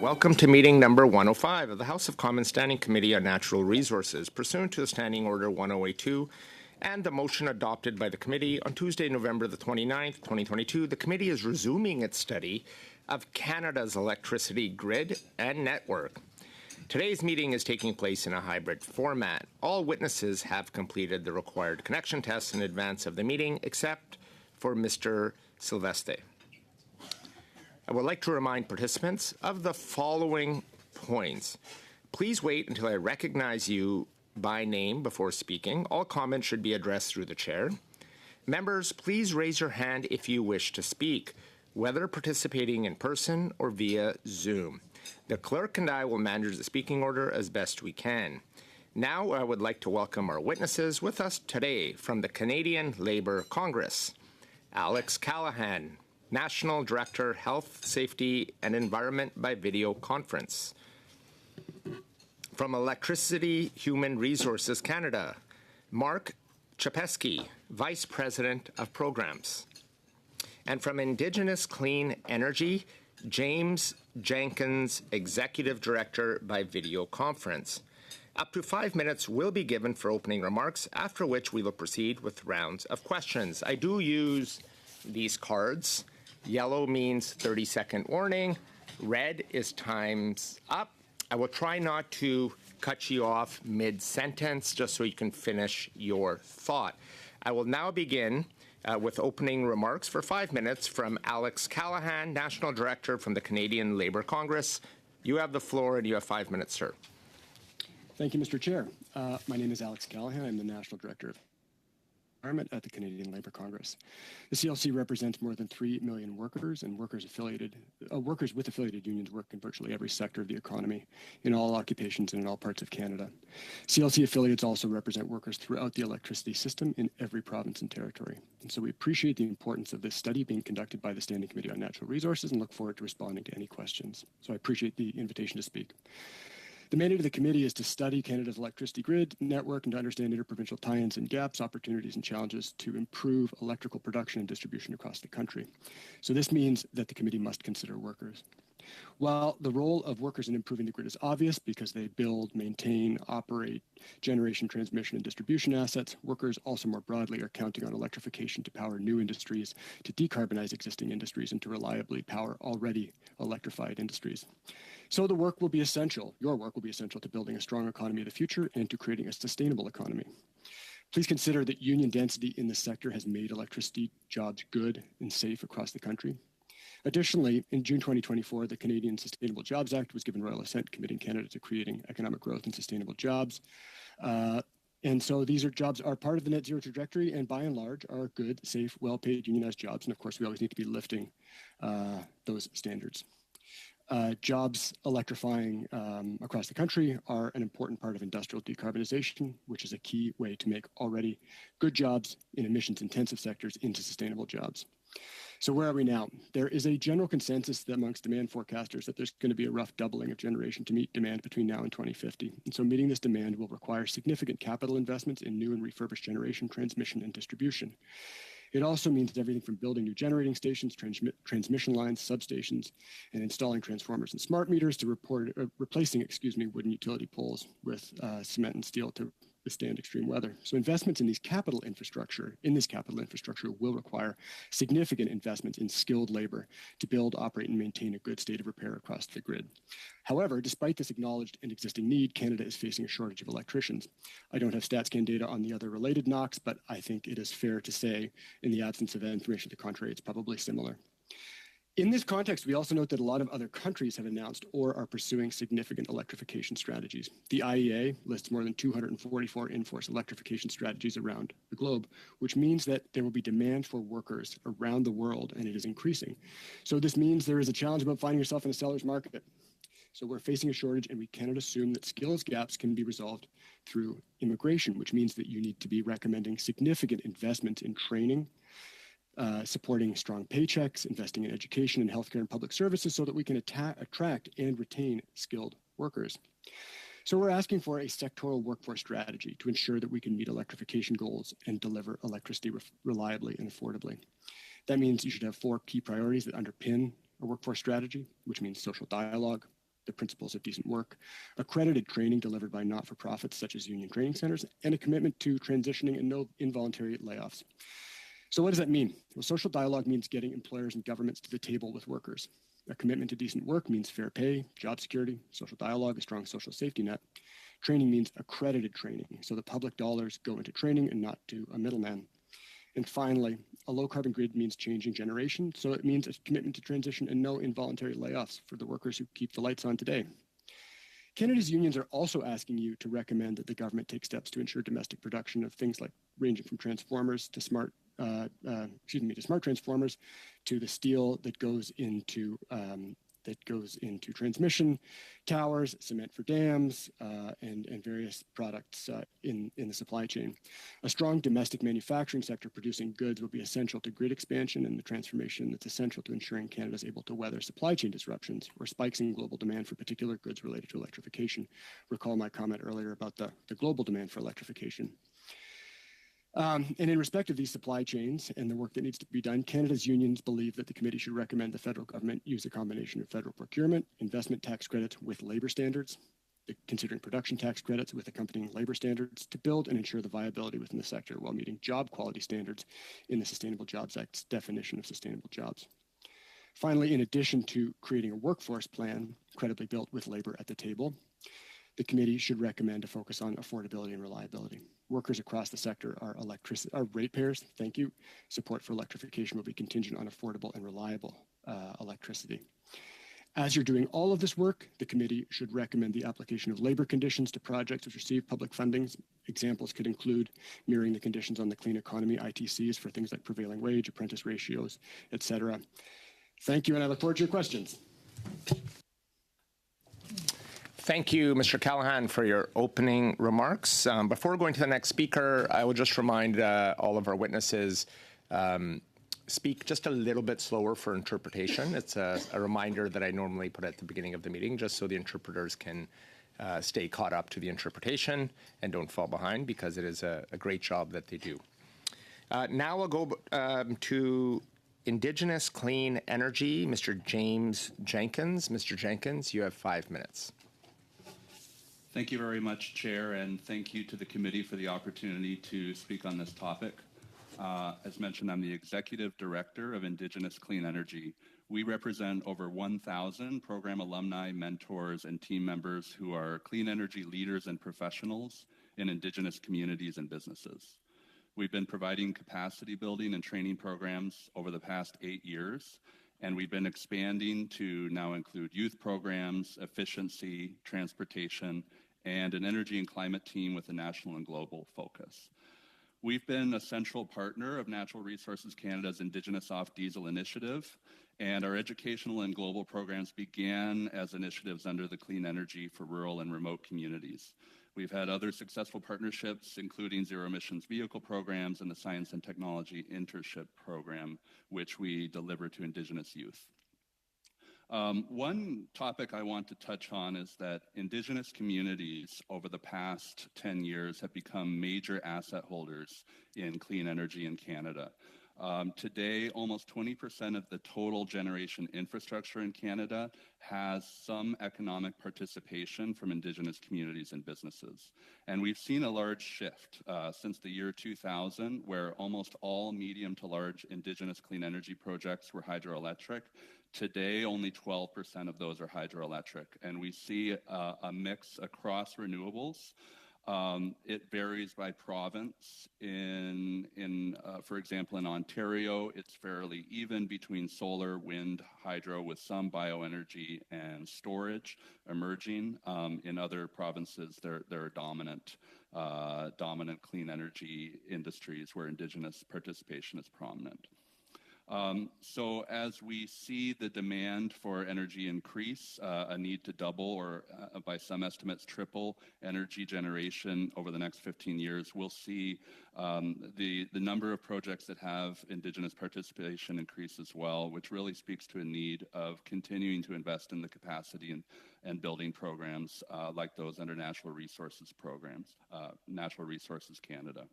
Welcome to meeting number 105 of the House of Commons Standing Committee on Natural Resources, pursuant to the Standing Order 1082 and the motion adopted by the committee on Tuesday, November the 29th, 2022. The committee is resuming its study of Canada's electricity grid and network. Today's meeting is taking place in a hybrid format. All witnesses have completed the required connection tests in advance of the meeting, except for Mr. Silvestre. I would like to remind participants of the following points. Please wait until I recognize you by name before speaking. All comments should be addressed through the chair. Members, please raise your hand if you wish to speak, whether participating in person or via Zoom. The clerk and I will manage the speaking order as best we can. Now I would like to welcome our witnesses with us today from the Canadian Labour Congress. Alex Callahan, National Director, Health, Safety and Environment by Video Conference. From Electricity Human Resources Canada, Mark Czapewski, Vice President of Programs. And from Indigenous Clean Energy, James Jenkins, Executive Director by Video Conference. Up to 5 minutes will be given for opening remarks, after which we will proceed with rounds of questions. I do use these cards. Yellow means 30-second warning. Red is time's up. I will try not to cut you off mid-sentence just so you can finish your thought. I will now begin with opening remarks for 5 minutes from Alex Callahan, National Director from the Canadian Labour Congress. You have the floor and you have 5 minutes, sir. Thank you, Mr. Chair. My name is Alex Callahan. I'm the National Director of Environment at the Canadian Labour Congress. The CLC represents more than 3 million workers, and workers with affiliated unions work in virtually every sector of the economy, in all occupations and in all parts of Canada. CLC affiliates also represent workers throughout the electricity system in every province and territory. And so we appreciate the importance of this study being conducted by the Standing Committee on Natural Resources and look forward to responding to any questions. So I appreciate the invitation to speak. The mandate of the committee is to study Canada's electricity grid network and to understand interprovincial tie-ins and gaps, opportunities and challenges to improve electrical production and distribution across the country. So this means that the committee must consider workers. While the role of workers in improving the grid is obvious because they build, maintain, operate generation, transmission, and distribution assets, workers also more broadly are counting on electrification to power new industries, to decarbonize existing industries, and to reliably power already electrified industries. So the work will be essential, your work will be essential to building a strong economy of the future and to creating a sustainable economy. Please consider that union density in the sector has made electricity jobs good and safe across the country. Additionally, in June 2024, the Canadian Sustainable Jobs Act was given royal assent, committing Canada to creating economic growth and sustainable jobs. And so these jobs are part of the net zero trajectory and by and large are good, safe, well-paid unionized jobs. And of course, we always need to be lifting those standards. Jobs electrifying across the country are an important part of industrial decarbonization, which is a key way to make already good jobs in emissions-intensive sectors into sustainable jobs. So where are we now? There is a general consensus amongst demand forecasters that there's going to be a rough doubling of generation to meet demand between now and 2050. And so meeting this demand will require significant capital investments in new and refurbished generation, transmission, and distribution. It also means that everything from building new generating stations, transmission lines, substations, and installing transformers and smart meters to replacing wooden utility poles with cement and steel to withstand extreme weather. So investments in this capital infrastructure will require significant investments in skilled labor to build, operate, and maintain a good state of repair across the grid. However, despite this acknowledged and existing need, Canada is facing a shortage of electricians. I don't have StatsCan data on the other related NOCs, but I think it is fair to say, in the absence of information to the contrary, it's probably similar. In this context, we also note that a lot of other countries have announced or are pursuing significant electrification strategies. The IEA lists more than 244 in-force electrification strategies around the globe, which means that there will be demand for workers around the world, and it is increasing. So this means there is a challenge about finding yourself in a seller's market. So we're facing a shortage, and we cannot assume that skills gaps can be resolved through immigration, which means that you need to be recommending significant investment in training, supporting strong paychecks, investing in education and healthcare and public services so that we can attract and retain skilled workers. So we're asking for a sectoral workforce strategy to ensure that we can meet electrification goals and deliver electricity reliably and affordably. That means you should have 4 key priorities that underpin a workforce strategy, which means social dialogue, the principles of decent work, accredited training delivered by not-for-profits such as union training centers, and a commitment to transitioning and no involuntary layoffs. So what does that mean? Well, social dialogue means getting employers and governments to the table with workers. A commitment to decent work means fair pay, job security, social dialogue, a strong social safety net. Training means accredited training, so the public dollars go into training and not to a middleman. And finally, a low-carbon grid means changing generation, so it means a commitment to transition and no involuntary layoffs for the workers who keep the lights on today. Canada's unions are also asking you to recommend that the government take steps to ensure domestic production of things like ranging from transformers to smart transformers, to the steel that goes into transmission towers, cement for dams, and various products in the supply chain. A strong domestic manufacturing sector producing goods will be essential to grid expansion and the transformation that's essential to ensuring Canada is able to weather supply chain disruptions or spikes in global demand for particular goods related to electrification. Recall my comment earlier about the global demand for electrification. And in respect of these supply chains and the work that needs to be done, Canada's unions believe that the committee should recommend the federal government use a combination of federal procurement, investment tax credits with labor standards, considering production tax credits with accompanying labor standards to build and ensure the viability within the sector while meeting job quality standards in the Sustainable Jobs Act's definition of sustainable jobs. Finally, in addition to creating a workforce plan credibly built with labor at the table, the committee should recommend a focus on affordability and reliability. Workers across the sector are ratepayers. Thank you. Support for electrification will be contingent on affordable and reliable electricity. As you're doing all of this work, the committee should recommend the application of labor conditions to projects which receive public funding. Examples could include mirroring the conditions on the clean economy ITCs for things like prevailing wage, apprentice ratios, etc. Thank you, and I look forward to your questions. Thank you, Mr. Callahan, for your opening remarks. Before going to the next speaker, I will just remind all of our witnesses, speak just a little bit slower for interpretation. It's a reminder that I normally put at the beginning of the meeting, just so the interpreters can stay caught up to the interpretation and don't fall behind, because it is a great job that they do. Now I'll go to Indigenous Clean Energy, Mr. James Jenkins. Mr. Jenkins, you have 5 minutes. Thank you very much, Chair, and thank you to the committee for the opportunity to speak on this topic. As mentioned, I'm the Executive Director of Indigenous Clean Energy. We represent over 1,000 program alumni, mentors, and team members who are clean energy leaders and professionals in Indigenous communities and businesses. We've been providing capacity building and training programs over the past 8 years, and we've been expanding to now include youth programs, efficiency, transportation, and an energy and climate team with a national and global focus. We've been a central partner of Natural Resources Canada's Indigenous Off-Diesel initiative, and our educational and global programs began as initiatives under the Clean Energy for Rural and Remote Communities. We've had other successful partnerships, including zero emissions vehicle programs and the Science and Technology Internship Program, which we deliver to Indigenous youth. One topic I want to touch on is that Indigenous communities over the past 10 years have become major asset holders in clean energy in Canada. Today, almost 20% of the total generation infrastructure in Canada has some economic participation from Indigenous communities and businesses. And we've seen a large shift since the year 2000, where almost all medium to large Indigenous clean energy projects were hydroelectric. Today, only 12% of those are hydroelectric, and we see a mix across renewables. It varies by province. For example, in Ontario, it's fairly even between solar, wind, hydro, with some bioenergy and storage emerging. In other provinces, there are dominant clean energy industries where Indigenous participation is prominent. So as we see the demand for energy increase, a need to double or by some estimates triple energy generation over the next 15 years, we'll see the number of projects that have Indigenous participation increase as well, which really speaks to a need of continuing to invest in the capacity and building programs like those under Natural Resources programs, Natural Resources Canada.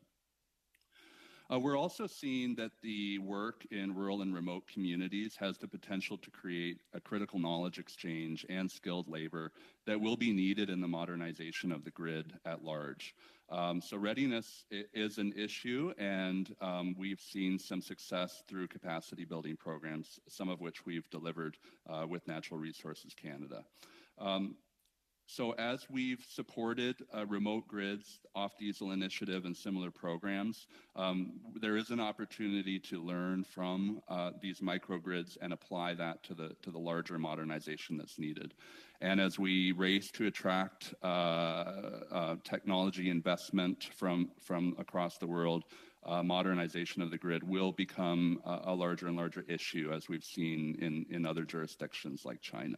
We're also seeing that the work in rural and remote communities has the potential to create a critical knowledge exchange and skilled labor that will be needed in the modernization of the grid at large. So readiness is an issue, and we've seen some success through capacity building programs, some of which we've delivered with Natural Resources Canada. So as we've supported remote grids, off-diesel initiative, and similar programs, there is an opportunity to learn from these microgrids and apply that to the larger modernization that's needed. And as we race to attract technology investment from across the world, modernization of the grid will become a larger and larger issue, as we've seen in other jurisdictions like China.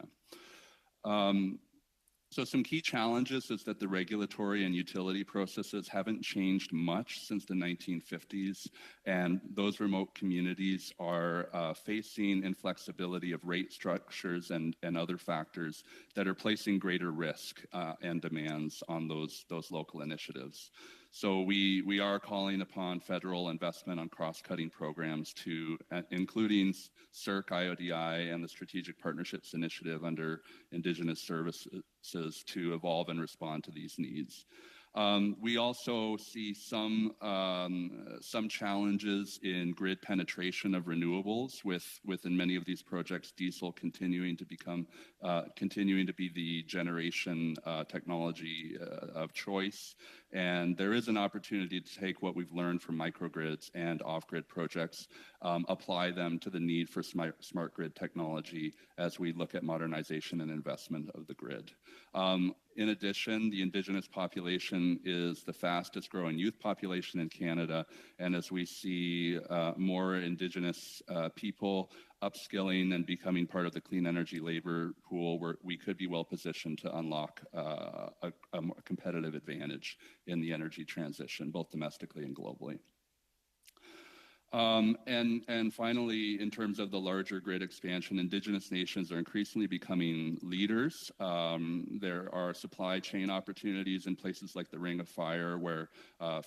So some key challenges is that the regulatory and utility processes haven't changed much since the 1950s, and those remote communities are facing inflexibility of rate structures and other factors that are placing greater risk and demands on those local initiatives. So we are calling upon federal investment on cross-cutting programs to, including CERC, IODI, and the Strategic Partnerships Initiative under Indigenous Services to evolve and respond to these needs. We also see some challenges in grid penetration of renewables within many of these projects, diesel continuing to be the generation technology of choice. And there is an opportunity to take what we've learned from microgrids and off-grid projects, apply them to the need for smart grid technology as we look at modernization and investment of the grid. In addition, the Indigenous population is the fastest growing youth population in Canada, and as we see more Indigenous people upskilling and becoming part of the clean energy labor pool, we could be well positioned to unlock a competitive advantage in the energy transition, both domestically and globally. And finally, in terms of the larger grid expansion, Indigenous nations are increasingly becoming leaders. There are supply chain opportunities in places like the Ring of Fire, where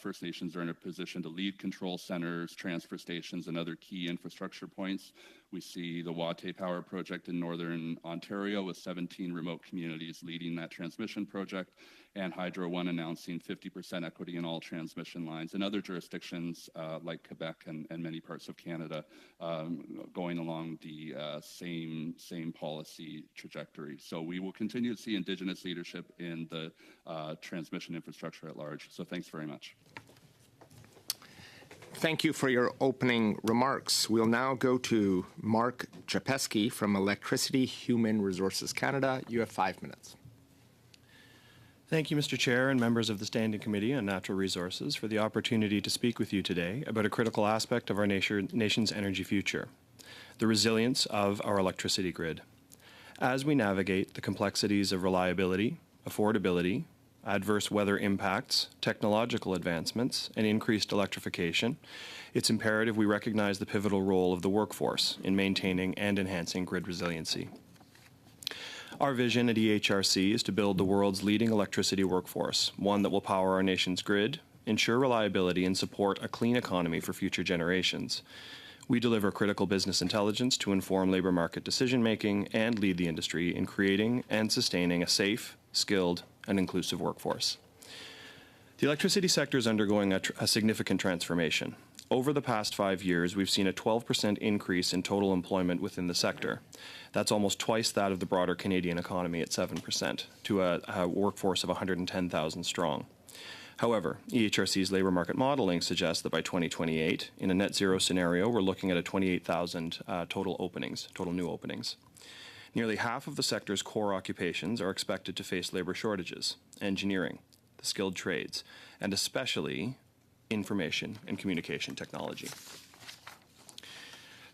First Nations are in a position to lead control centers, transfer stations, and other key infrastructure points. We see the Watay Power Project in Northern Ontario with 17 remote communities leading that transmission project, and Hydro One announcing 50% equity in all transmission lines, and other jurisdictions like Quebec and many parts of Canada going along the same policy trajectory. So we will continue to see Indigenous leadership in the transmission infrastructure at large. So thanks very much. Thank you for your opening remarks. We'll now go to Mark Czapewski from Electricity Human Resources Canada. You have 5 minutes. Thank you, Mr. Chair and members of the Standing Committee on Natural Resources for the opportunity to speak with you today about a critical aspect of our nation's energy future, the resilience of our electricity grid. As we navigate the complexities of reliability, affordability, adverse weather impacts, technological advancements, and increased electrification, it's imperative we recognize the pivotal role of the workforce in maintaining and enhancing grid resiliency. Our vision at EHRC is to build the world's leading electricity workforce, one that will power our nation's grid, ensure reliability, and support a clean economy for future generations. We deliver critical business intelligence to inform labor market decision-making and lead the industry in creating and sustaining a safe, skilled, and inclusive workforce. The electricity sector is undergoing a significant transformation. Over the past 5 years, we've seen a 12% increase in total employment within the sector. That's almost twice that of the broader Canadian economy at 7%, to a workforce of 110,000 strong. However, EHRC's labour market modelling suggests that by 2028, in a net zero scenario, we're looking at a 28,000 total new openings. Nearly half of the sector's core occupations are expected to face labour shortages: engineering, the skilled trades, and especially information and communication technology.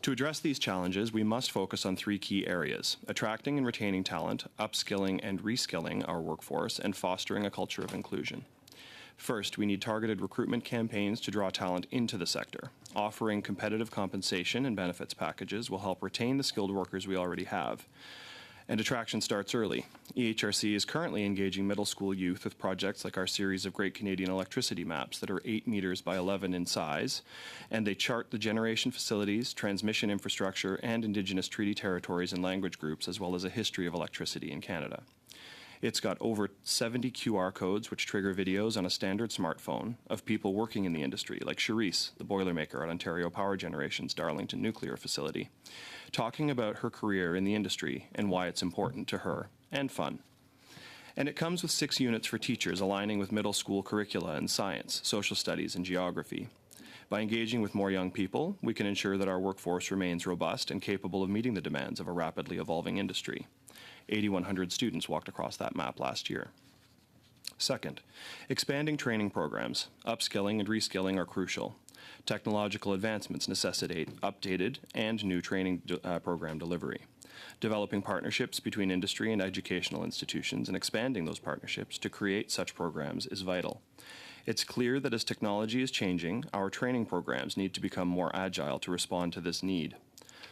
To address these challenges, we must focus on 3 key areas: attracting and retaining talent, upskilling and reskilling our workforce, and fostering a culture of inclusion. First, we need targeted recruitment campaigns to draw talent into the sector. Offering competitive compensation and benefits packages will help retain the skilled workers we already have. And attraction starts early. EHRC is currently engaging middle school youth with projects like our series of Great Canadian Electricity Maps that are 8 meters by 11 in size, and they chart the generation facilities, transmission infrastructure, and Indigenous treaty territories and language groups, as well as a history of electricity in Canada. It's got over 70 QR codes which trigger videos on a standard smartphone of people working in the industry, like Charisse, the boilermaker at Ontario Power Generation's Darlington nuclear facility, talking about her career in the industry and why it's important to her, and fun. And it comes with 6 units for teachers aligning with middle school curricula in science, social studies, and geography. By engaging with more young people, we can ensure that our workforce remains robust and capable of meeting the demands of a rapidly evolving industry. 8,100 students walked across that map last year. Second, expanding training programs. Upskilling and reskilling are crucial. Technological advancements necessitate updated and new training program delivery. Developing partnerships between industry and educational institutions and expanding those partnerships to create such programs is vital. It's clear that as technology is changing, our training programs need to become more agile to respond to this need.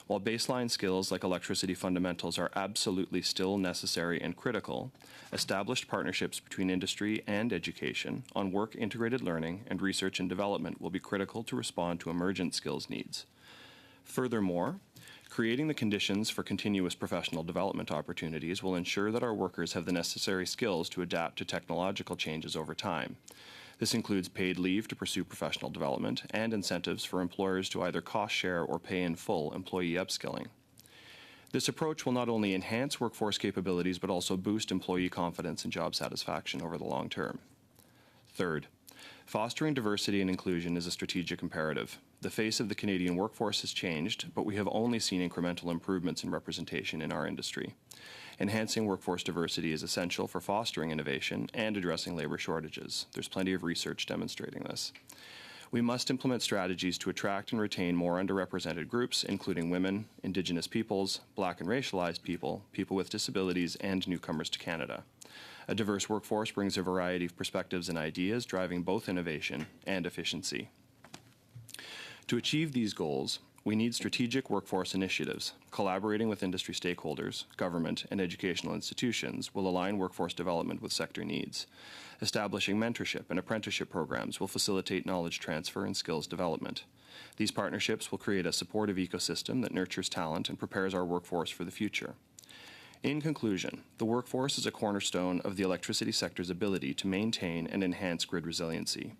While baseline skills like electricity fundamentals are absolutely still necessary and critical, established partnerships between industry and education on work-integrated learning and research and development will be critical to respond to emergent skills needs. Furthermore, creating the conditions for continuous professional development opportunities will ensure that our workers have the necessary skills to adapt to technological changes over time. This includes paid leave to pursue professional development and incentives for employers to either cost share or pay in full employee upskilling. This approach will not only enhance workforce capabilities but also boost employee confidence and job satisfaction over the long term. Third, fostering diversity and inclusion is a strategic imperative. The face of the Canadian workforce has changed, but we have only seen incremental improvements in representation in our industry. Enhancing workforce diversity is essential for fostering innovation and addressing labor shortages. There's plenty of research demonstrating this. We must implement strategies to attract and retain more underrepresented groups, including women, Indigenous peoples, Black and racialized people, people with disabilities, and newcomers to Canada. A diverse workforce brings a variety of perspectives and ideas, driving both innovation and efficiency. To achieve these goals, we need strategic workforce initiatives. Collaborating with industry stakeholders, government, and educational institutions will align workforce development with sector needs. Establishing mentorship and apprenticeship programs will facilitate knowledge transfer and skills development. These partnerships will create a supportive ecosystem that nurtures talent and prepares our workforce for the future. In conclusion, the workforce is a cornerstone of the electricity sector's ability to maintain and enhance grid resiliency.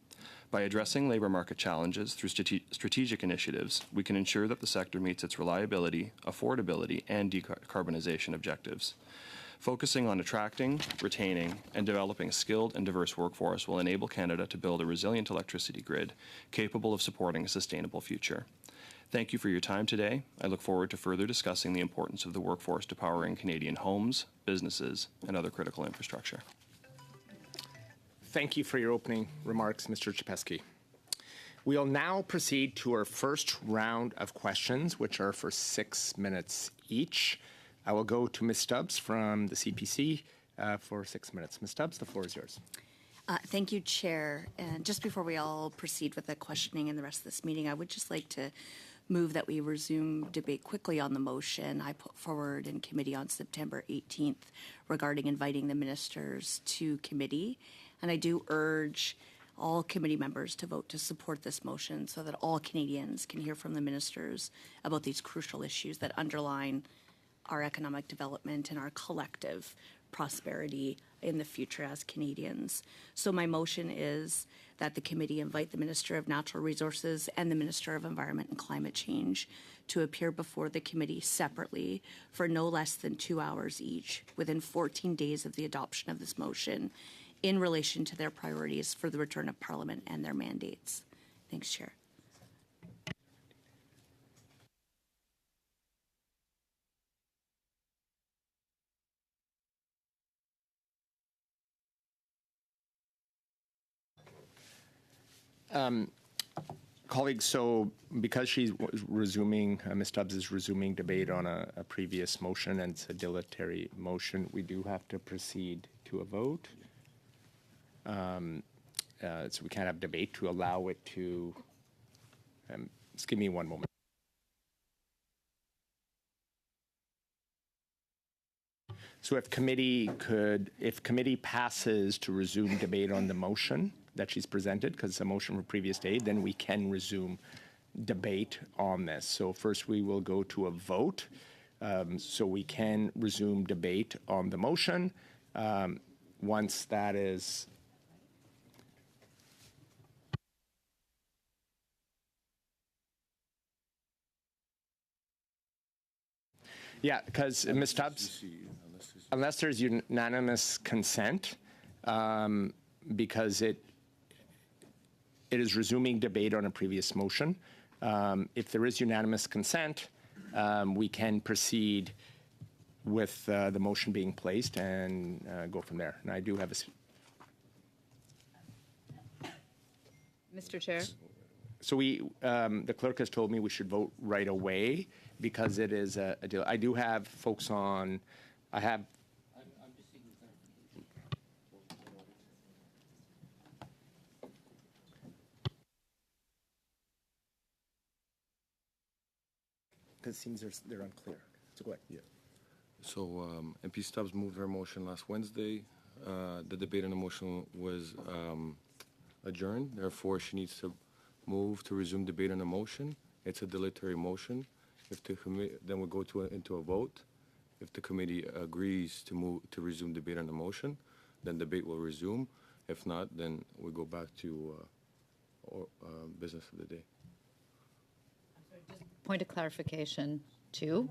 By addressing labor market challenges through strategic initiatives, we can ensure that the sector meets its reliability, affordability, and decarbonization objectives. Focusing on attracting, retaining, and developing a skilled and diverse workforce will enable Canada to build a resilient electricity grid capable of supporting a sustainable future. Thank you for your time today. I look forward to further discussing the importance of the workforce to powering Canadian homes, businesses, and other critical infrastructure. Thank you for your opening remarks, Mr. Czapewski. We'll now proceed to our first round of questions, which are for 6 minutes each. I will go to Ms. Stubbs from the CPC for 6 minutes. Ms. Stubbs, the floor is yours. Thank you, Chair. And just before we all proceed with the questioning and the rest of this meeting, I would just like to move that we resume debate quickly on the motion I put forward in committee on September 18th regarding inviting the ministers to committee. And I do urge all committee members to vote to support this motion so that all Canadians can hear from the ministers about these crucial issues that underline our economic development and our collective prosperity in the future as Canadians. So my motion is that the committee invite the Minister of Natural Resources and the Minister of Environment and Climate Change to appear before the committee separately for no less than 2 hours each within 14 days of the adoption of this motion in relation to their priorities for the return of Parliament and their mandates. Thanks, Chair. Colleagues, so because she's resuming, Ms. Stubbs is resuming debate on a previous motion, and it's a dilatory motion, we do have to proceed to a vote. So we can't have debate to allow it to, just give me one moment. So if committee passes to resume debate on the motion that she's presented, because it's a motion from previous day, then we can resume debate on this. So first we will go to a vote. So we can resume debate on the motion. Once that is yeah, because Ms. Stubbs, unless there's unanimous consent, because it is resuming debate on a previous motion. If there is unanimous consent, we can proceed with the motion being placed and go from there. And I do have a. Mr. Chair? So the clerk has told me we should vote right away because it is a deal. I do have folks on. I have. Because it seems they're unclear. So go ahead. Yeah. So MP Stubbs moved her motion last Wednesday. The debate on the motion was adjourned. Therefore, she needs to move to resume debate on the motion. It's a dilatory motion. If the then we go into a vote. If the committee agrees to resume debate on the motion, then debate will resume. If not, then we go back to business of the day. Point of clarification, too.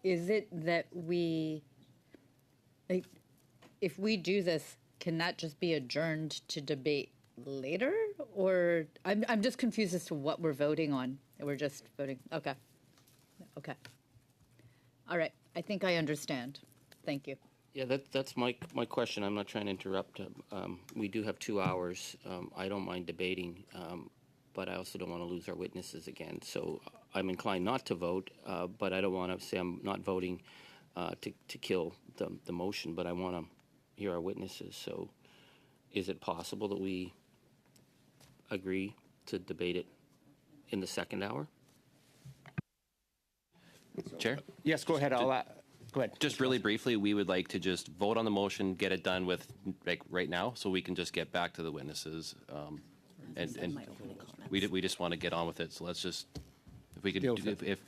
Is it that if we do this, can that just be adjourned to debate later? Or I'm just confused as to what we're voting on. We're just voting. Okay. Okay. All right. I think I understand. Thank you. Yeah, that's my question. I'm not trying to interrupt. We do have 2 hours. I don't mind debating, but I also don't want to lose our witnesses again. So I'm inclined not to vote, but I don't want to say I'm not voting to kill the motion, but I want to hear our witnesses. So is it possible that we agree to debate it in the second hour? Chair? Yes, go ahead. Go ahead. Just really briefly, we would like to just vote on the motion, get it done with like right now, so we can just get back to the witnesses. And we just want to get on with it. So let's just, if we could, if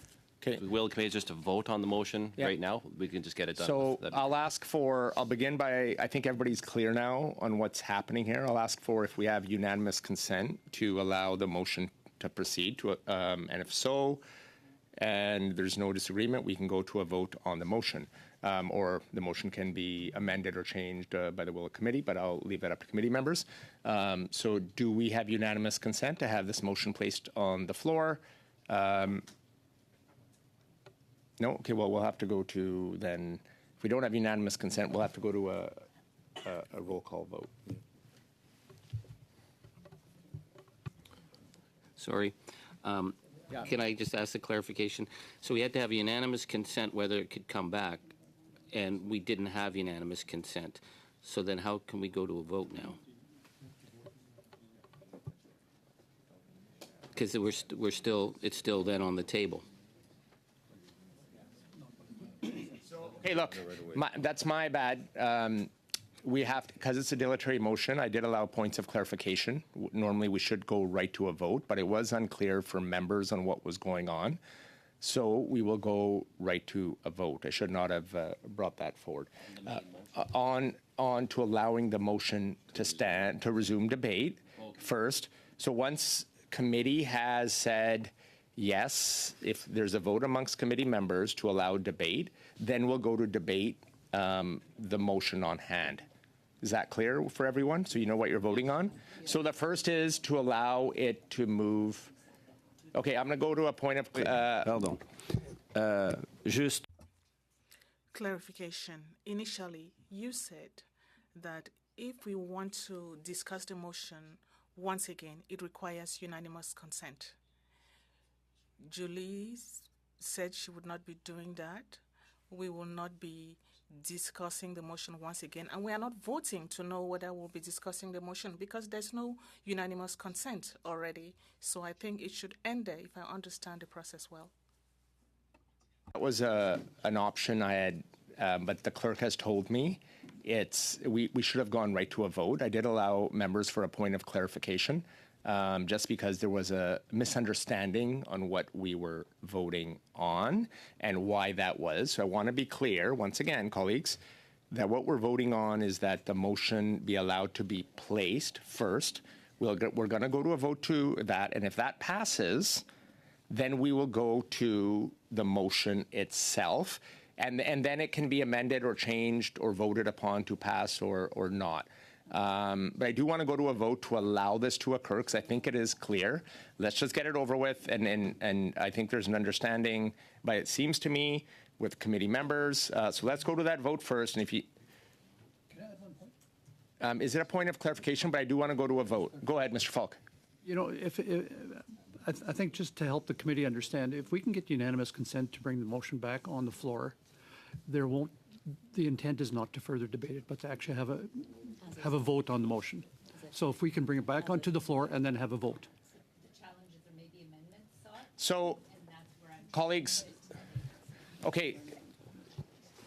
Okay. Will committee just to vote on the motion Yeah. right now, we can just get it done. So with. I'll begin by, I think everybody's clear now on what's happening here. I'll ask for if we have unanimous consent to allow the motion to proceed to, and if so, and there's no disagreement, we can go to a vote on the motion. Or the motion can be amended or changed by the will of committee, but I'll leave that up to committee members. So do we have unanimous consent to have this motion placed on the floor? No? Okay, well, we'll have to go to then, if we don't have unanimous consent, we'll have to go to a roll call vote. Sorry. Can I just ask a clarification? So we had to have unanimous consent whether it could come back, and we didn't have unanimous consent. So then how can we go to a vote now? Because it's still then on the table. Hey, look, that's my bad. We have to, because it's a dilatory motion, I did allow points of clarification. Normally, we should go right to a vote, but it was unclear for members on what was going on. So we will go right to a vote. I should not have brought that forward. On to allowing the motion to stand, to resume debate first. So once committee has said yes, if there's a vote amongst committee members to allow debate, then we'll go to debate the motion on hand. Is that clear for everyone? So you know what you're voting on? So the first is to allow it to move. Okay, I'm going to go to a point of. Pardon. Juste. Clarification. Initially, you said that if we want to discuss the motion once again, it requires unanimous consent. Julie said she would not be doing that. We will not be discussing the motion once again, and we are not voting to know whether we'll be discussing the motion because there's no unanimous consent already. So I think it should end there if I understand the process well. That was an option I had but the clerk has told me we should have gone right to a vote. I did allow members for a point of clarification, just because there was a misunderstanding on what we were voting on and why that was. So I want to be clear, once again, colleagues, that what we're voting on is that the motion be allowed to be placed first. We're going to go to a vote to that, and if that passes, then we will go to the motion itself, and then it can be amended or changed or voted upon to pass or not. But I do want to go to a vote to allow this to occur, because I think it is clear. Let's just get it over with, and I think there's an understanding, but it seems to me, with committee members. So let's go to that vote first, and if you... Can I add one point? Is it a point of clarification? But I do want to go to a vote. Go ahead, Mr. Falk. You know, I think just to help the committee understand, if we can get unanimous consent to bring the motion back on the floor, the intent is not to further debate it, but to actually have a vote on the motion. So if we can bring it back onto the floor and then have a vote. The challenge is there may be amendments sought, So, and that's where I'm. colleagues, okay,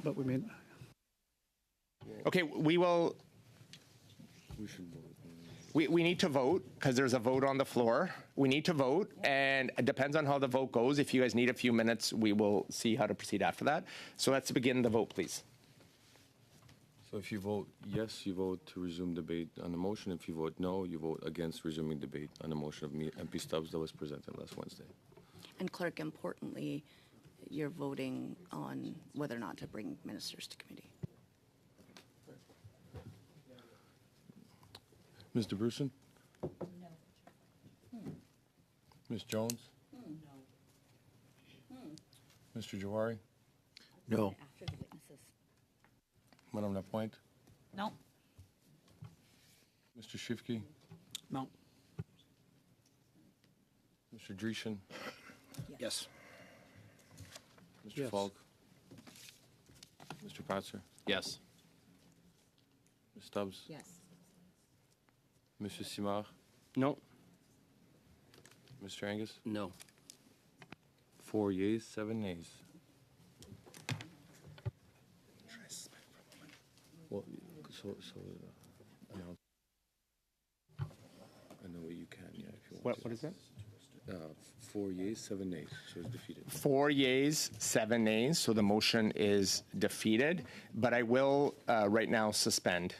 But we mean, okay, we will... We should vote. We need to vote, because there's a vote on the floor. We need to vote, and it depends on how the vote goes. If you guys need a few minutes, we will see how to proceed after that. So let's begin the vote, please. So if you vote yes, you vote to resume debate on the motion. If you vote no, you vote against resuming debate on the motion of MP Stubbs that was presented last Wednesday. And clerk, importantly, you're voting on whether or not to bring ministers to committee. Mr. Bruson? No. Ms. Jones? No. Mr. Jawari? No. After the witnesses. Madame Lapointe? No. Mr. Shifke? no. Mr. Dreeshen? Yes. Mr. Yes. Falk? Mr. Patzer? Yes. Ms. Stubbs? Yes. Mr. Simard? No. Mr. Angus? No. 4 yeas, 7 nays. Well, announce. I know you can, yeah, if you want. What is that? 4 yeas, 7 nays, so it's defeated. 4 yeas, 7 nays, so the motion is defeated. But I will right now suspend.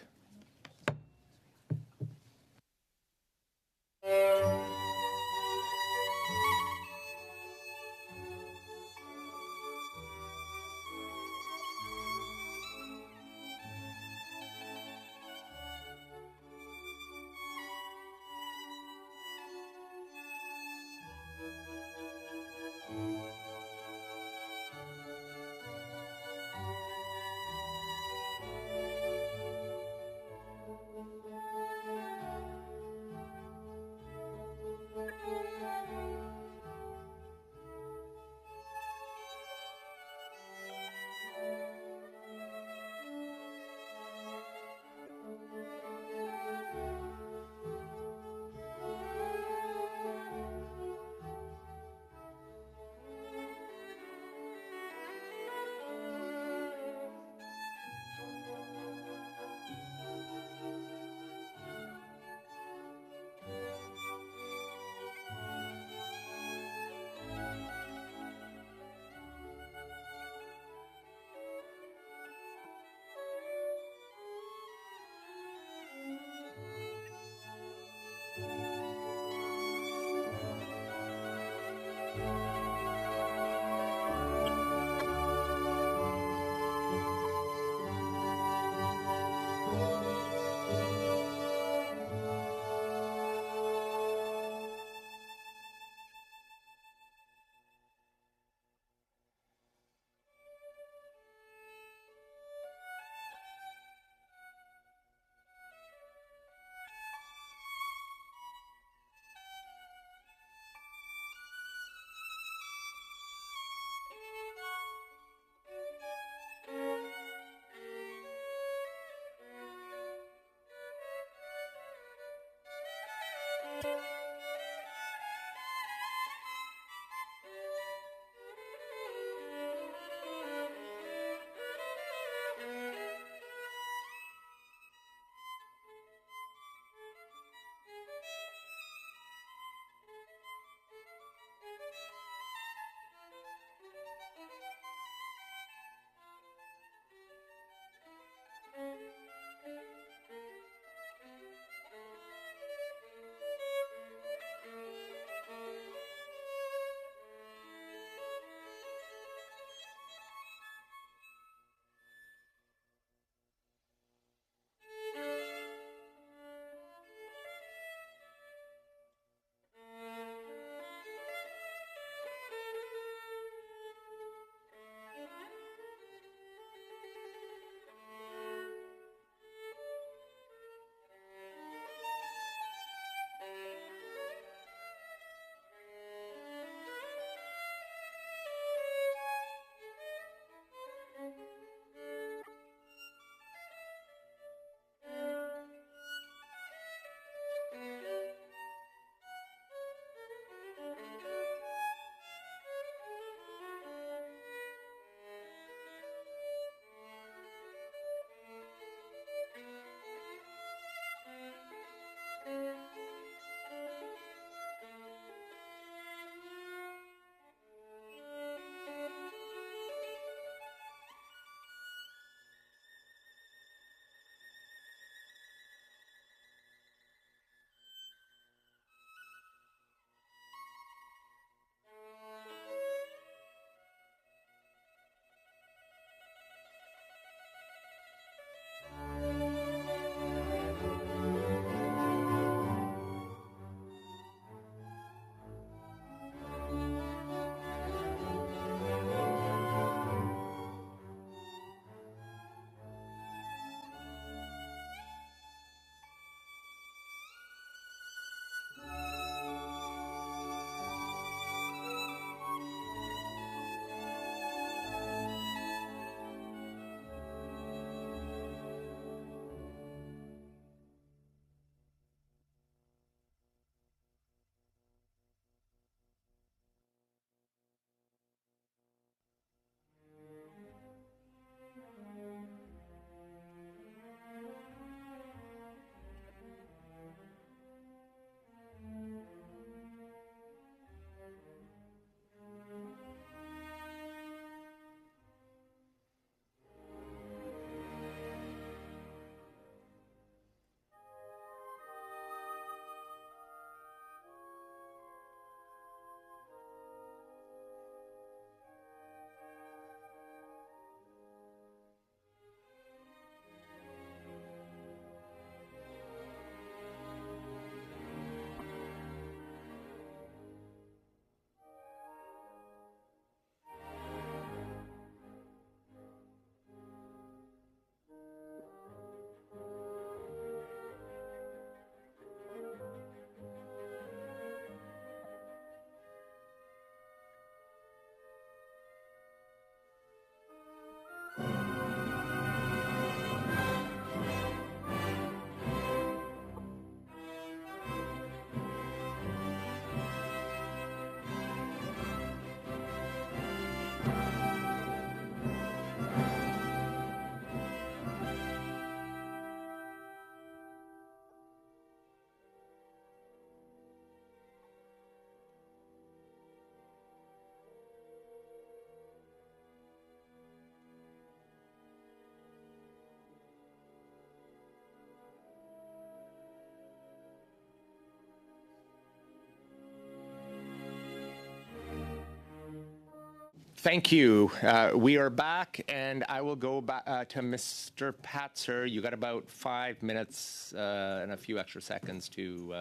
Thank you. We are back, and I will go back to Mr. Patzer. You got about 5 minutes and a few extra seconds to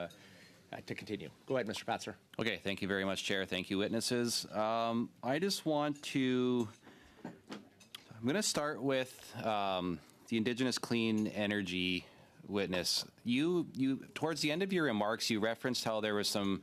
continue. Go ahead, Mr. Patzer. Okay, thank you very much, Chair. Thank you, witnesses. I just want to, I'm going to start with the Indigenous Clean Energy witness. You towards the end of your remarks, you referenced how there was some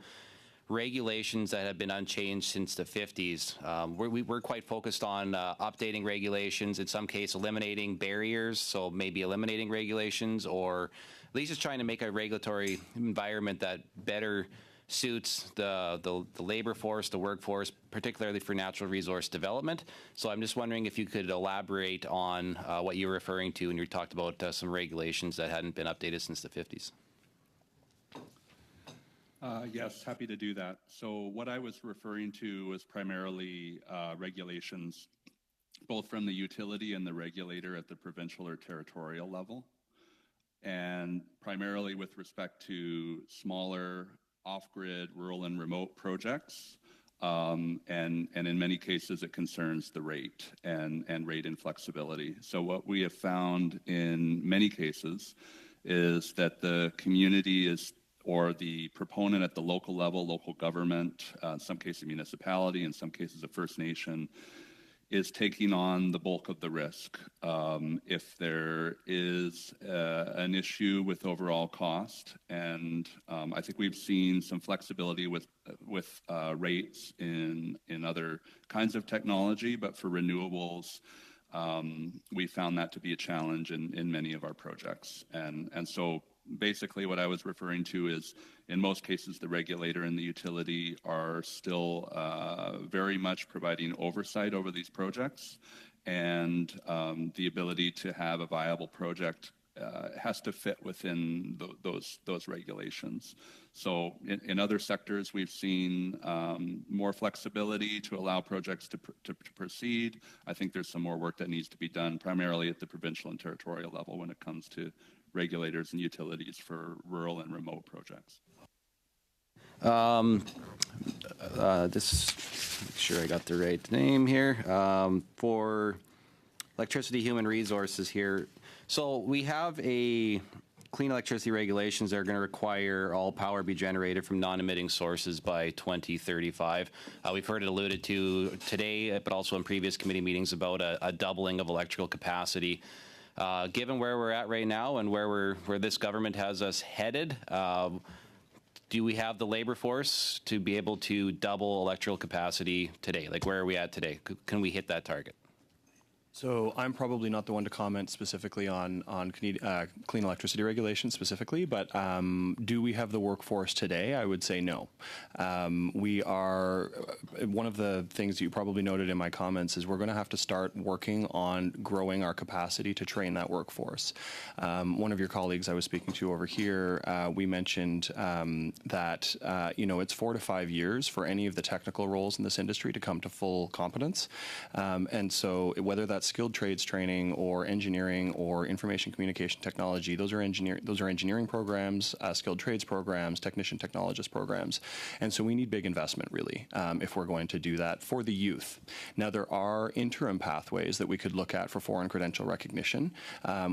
regulations that have been unchanged since the 50s. We're quite focused on updating regulations, in some case eliminating barriers, so maybe eliminating regulations, or at least just trying to make a regulatory environment that better suits the labor force, the workforce, particularly for natural resource development. So I'm just wondering if you could elaborate on what you were referring to when you talked about some regulations that hadn't been updated since the 50s. Yes, happy to do that. So what I was referring to was primarily regulations, both from the utility and the regulator at the provincial or territorial level, and primarily with respect to smaller off-grid, rural and remote projects. And in many cases, it concerns the rate and rate inflexibility. So what we have found in many cases is that the community is, or the proponent at the local level, local government, in some cases municipality, in some cases a First Nation, is taking on the bulk of the risk. If there is an issue with overall cost, and I think we've seen some flexibility with rates in other kinds of technology, but for renewables, we found that to be a challenge in many of our projects. And so basically what I was referring to is, in most cases, the regulator and the utility are still very much providing oversight over these projects, and the ability to have a viable project has to fit within those regulations. So in other sectors, we've seen more flexibility to allow projects to proceed. I think there's some more work that needs to be done, primarily at the provincial and territorial level when it comes to regulators and utilities for rural and remote projects. Just make sure I got the right name here. For Electricity Human Resources here. So we have a clean electricity regulations that are going to require all power be generated from non-emitting sources by 2035. We've heard it alluded to today, but also in previous committee meetings about a doubling of electrical capacity. Given where we're at right now and where this government has us headed, do we have the labor force to be able to double electrical capacity today? Like, where are we at today? Can we hit that target? So I'm probably not the one to comment specifically on clean electricity regulation specifically, but do we have the workforce today? I would say no. We are, one of the things that you probably noted in my comments is we're going to have to start working on growing our capacity to train that workforce. One of your colleagues I was speaking to over here, we mentioned that it's 4 to 5 years for any of the technical roles in this industry to come to full competence. And so whether that's skilled trades training or engineering or information communication technology, those are engineering programs, skilled trades programs, technician technologist programs. And so we need big investment, really, if we're going to do that for the youth. Now, there are interim pathways that we could look at for foreign credential recognition,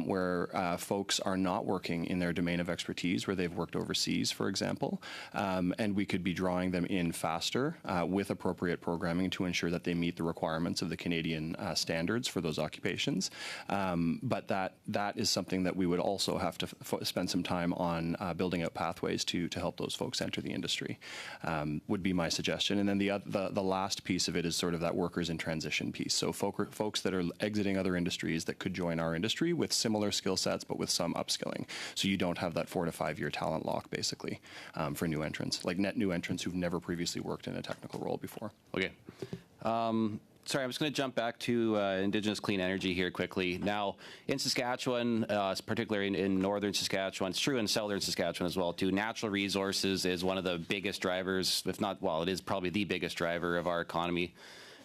where folks are not working in their domain of expertise, where they've worked overseas, for example, and we could be drawing them in faster with appropriate programming to ensure that they meet the requirements of the Canadian standards for those occupations. But that is something that we would also have to spend some time on building out pathways to help those folks enter the industry, would be my suggestion. And then the last piece of it is sort of that workers in transition piece. So folks that are exiting other industries that could join our industry with similar skill sets, but with some upskilling. So you don't have that 4 to 5 year talent lock, basically, for new entrants, like net new entrants who've never previously worked in a technical role before. Okay. Sorry, I'm just going to jump back to Indigenous clean energy here quickly. Now, in Saskatchewan, particularly in northern Saskatchewan, it's true in southern Saskatchewan as well, too, natural resources is one of the biggest drivers, if not, well, it is probably the biggest driver of our economy.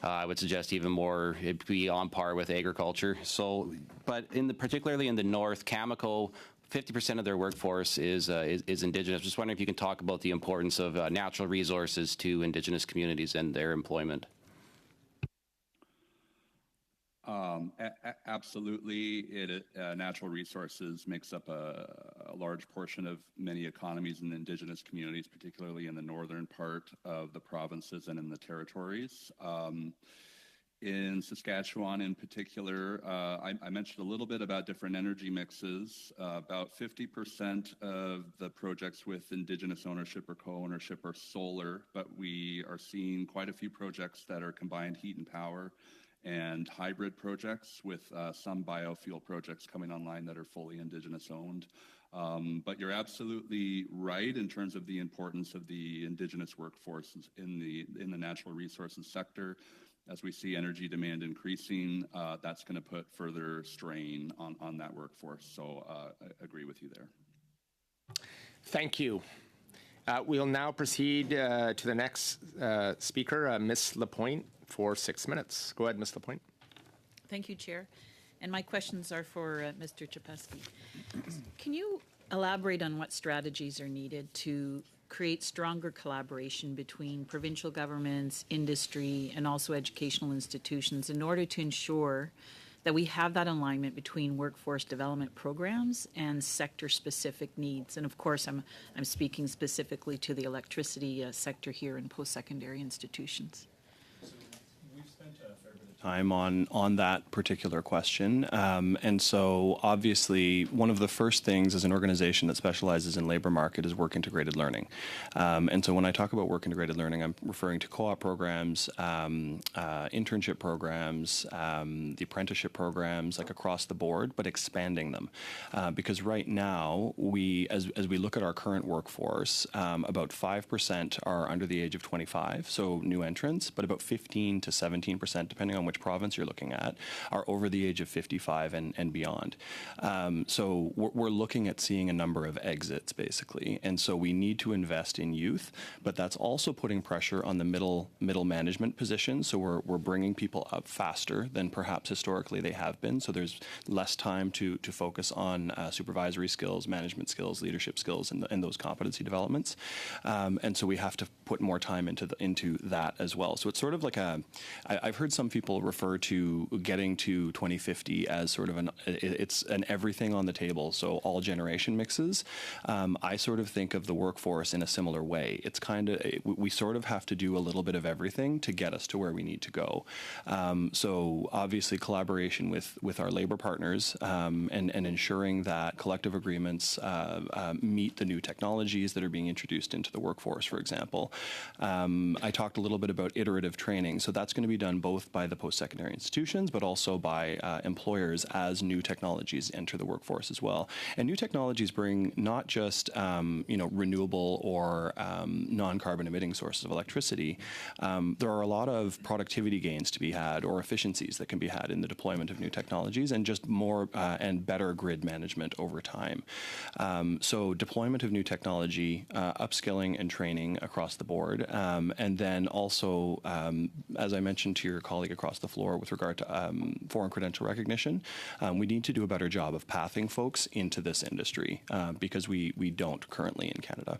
I would suggest even more, it'd be on par with agriculture. So, but particularly in the north, Cameco, 50% of their workforce is Indigenous. Just wondering if you can talk about the importance of natural resources to Indigenous communities and their employment. Absolutely. Natural resources makes up a large portion of many economies in Indigenous communities, particularly in the northern part of the provinces and in the territories. In Saskatchewan in particular, I mentioned a little bit about different energy mixes. About 50% of the projects with Indigenous ownership or co-ownership are solar, but we are seeing quite a few projects that are combined heat and power and hybrid projects with some biofuel projects coming online that are fully Indigenous owned. But you're absolutely right in terms of the importance of the Indigenous workforce in the natural resources sector. As we see energy demand increasing, that's going to put further strain on that workforce. So I agree with you there. Thank you. We'll now proceed to the next speaker, Ms. Lapointe, for 6 minutes. Go ahead, Ms. Lapointe. Thank you, Chair. And my questions are for Mr. Czapewski. Can you elaborate on what strategies are needed to create stronger collaboration between provincial governments, industry, and also educational institutions in order to ensure that we have that alignment between workforce development programs and sector-specific needs? And of course, I'm speaking specifically to the electricity sector here in post-secondary institutions. We've spent a fair bit of time on that particular question. And so obviously one of the first things as an organization that specializes in labor market is work integrated learning. And so when I talk about work integrated learning, I'm referring to co-op programs, internship programs, the apprenticeship programs, like across the board, but expanding them. Because right now, as we look at our current workforce, about 5% are under the age of 25, so new entrants, but about 15 to 17%, depending on which province you're looking at, are over the age of 55 and beyond. So we're looking at seeing a number of exits, basically. And so we need to invest in youth, but that's also putting pressure on the middle management positions. So we're bringing people up faster than perhaps historically they have been. So there's less time to focus on supervisory skills, management skills, leadership skills, and those competency developments. And so we have to put more time into that as well. So it's sort of like I've heard some people refer to getting to 2050 as sort of it's an everything on the table, so all generation mixes. I sort of think of the workforce in a similar way. It's kind of, we sort of have to do a little bit of everything to get us to where we need to go. So obviously collaboration with our labor partners and ensuring that collective agreements meet the new technologies that are being introduced into the workforce, for example. I talked a little bit about iterative training. So that's going to be done both by the post-secondary institutions, but also by employers as new technologies enter the workforce as well. And new technologies bring not just renewable or non-carbon emitting sources of electricity. There are a lot of productivity gains to be had or efficiencies that can be had in the deployment of new technologies and just more and better grid management over time. So deployment of new technology, upskilling and training across the board, and then also, as I mentioned to your colleague across the floor with regard to foreign credential recognition, we need to do a better job of pathing folks into this industry because we don't currently in Canada.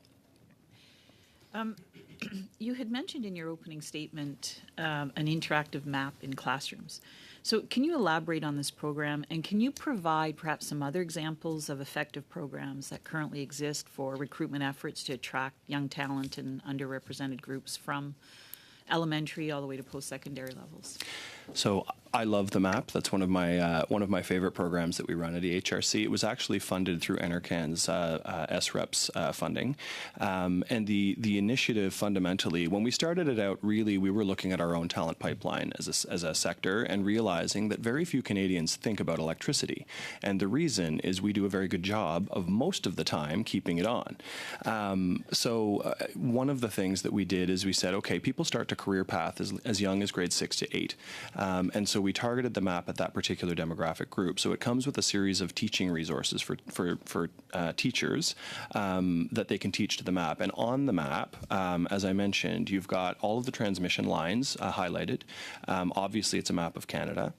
You had mentioned in your opening statement an interactive map in classrooms. So can you elaborate on this program, and can you provide perhaps some other examples of effective programs that currently exist for recruitment efforts to attract young talent and underrepresented groups from elementary all the way to post-secondary levels? So I love the map. That's one of my favorite programs that we run at EHRC. It was actually funded through NRCan's SREPS funding. And the initiative fundamentally, when we started it out, really we were looking at our own talent pipeline as a sector and realizing that very few Canadians think about electricity. And the reason is we do a very good job of most of the time keeping it on. So one of the things that we did is we said, okay, people start to career path as young as grade 6 to 8. And so we targeted the map at that particular demographic group. So it comes with a series of teaching resources for teachers that they can teach to the map. And on the map, as I mentioned, you've got all of the transmission lines highlighted. Obviously, it's a map of Canada.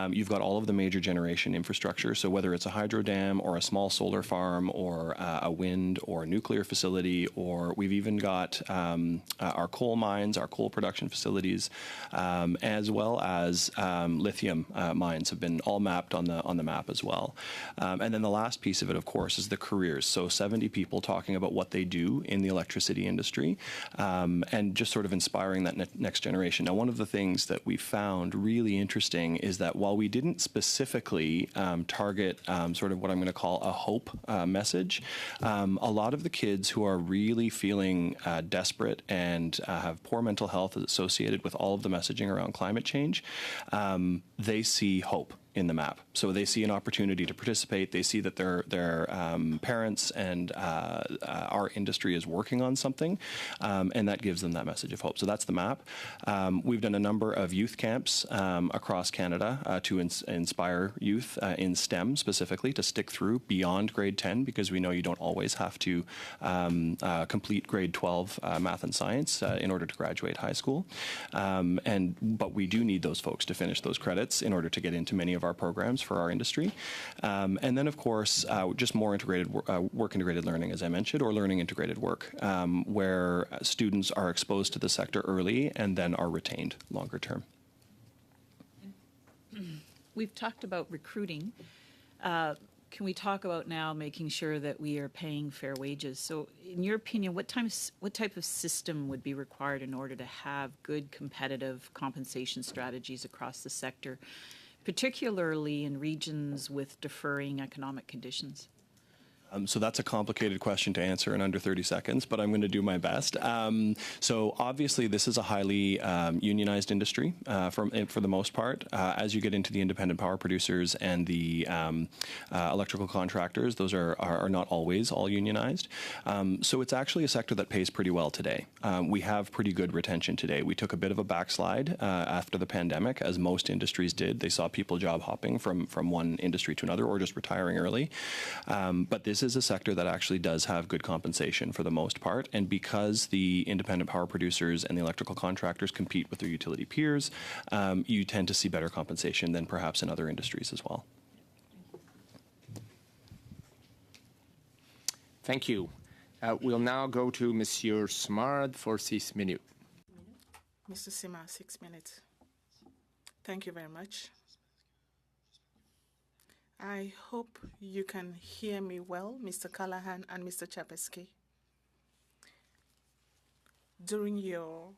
You've got all of the major generation infrastructure. So whether it's a hydro dam or a small solar farm or a wind or a nuclear facility, or we've even got our coal mines, our coal production facilities, as well as lithium mines have been all mapped on the map as well. And then the last piece of it, of course, is the careers. So 70 people talking about what they do in the electricity industry, and just sort of inspiring that next generation. Now, one of the things that we found really interesting is that while we didn't specifically target sort of what I'm going to call a hope message, a lot of the kids who are really feeling desperate and have poor mental health associated with all of the messaging around climate change, they see hope in the map. So they see an opportunity to participate. They see that their parents and our industry is working on something, and that gives them that message of hope. So that's the map. We've done a number of youth camps across Canada to inspire youth in STEM specifically to stick through beyond grade 10, because we know you don't always have to complete grade 12 math and science in order to graduate high school. But we do need those folks to finish those credits in order to get into many of our programs for our industry. And then, of course, just more integrated work-integrated learning, as I mentioned, or learning integrated work, where students are exposed to the sector early and then are retained longer term. We've talked about recruiting. Can we talk about now making sure that we are paying fair wages? So in your opinion, what type of system would be required in order to have good competitive compensation strategies across the sector, particularly in regions with deferring economic conditions? So that's a complicated question to answer in under 30 seconds, but I'm going to do my best. So obviously, this is a highly unionized industry for the most part. As you get into the independent power producers and the electrical contractors, those are not always all unionized. So it's actually a sector that pays pretty well today. We have pretty good retention today. We took a bit of a backslide after the pandemic, as most industries did. They saw people job hopping from one industry to another or just retiring early. But this is a sector that actually does have good compensation for the most part, and because the independent power producers and the electrical contractors compete with their utility peers, you tend to see better compensation than perhaps in other industries as well. Thank you. We'll now go to Monsieur Simard for 6 minutes. Mr. Simard, 6 minutes. Thank you very much. I hope you can hear me well, Mr. Callahan and Mr. Czapewski. During your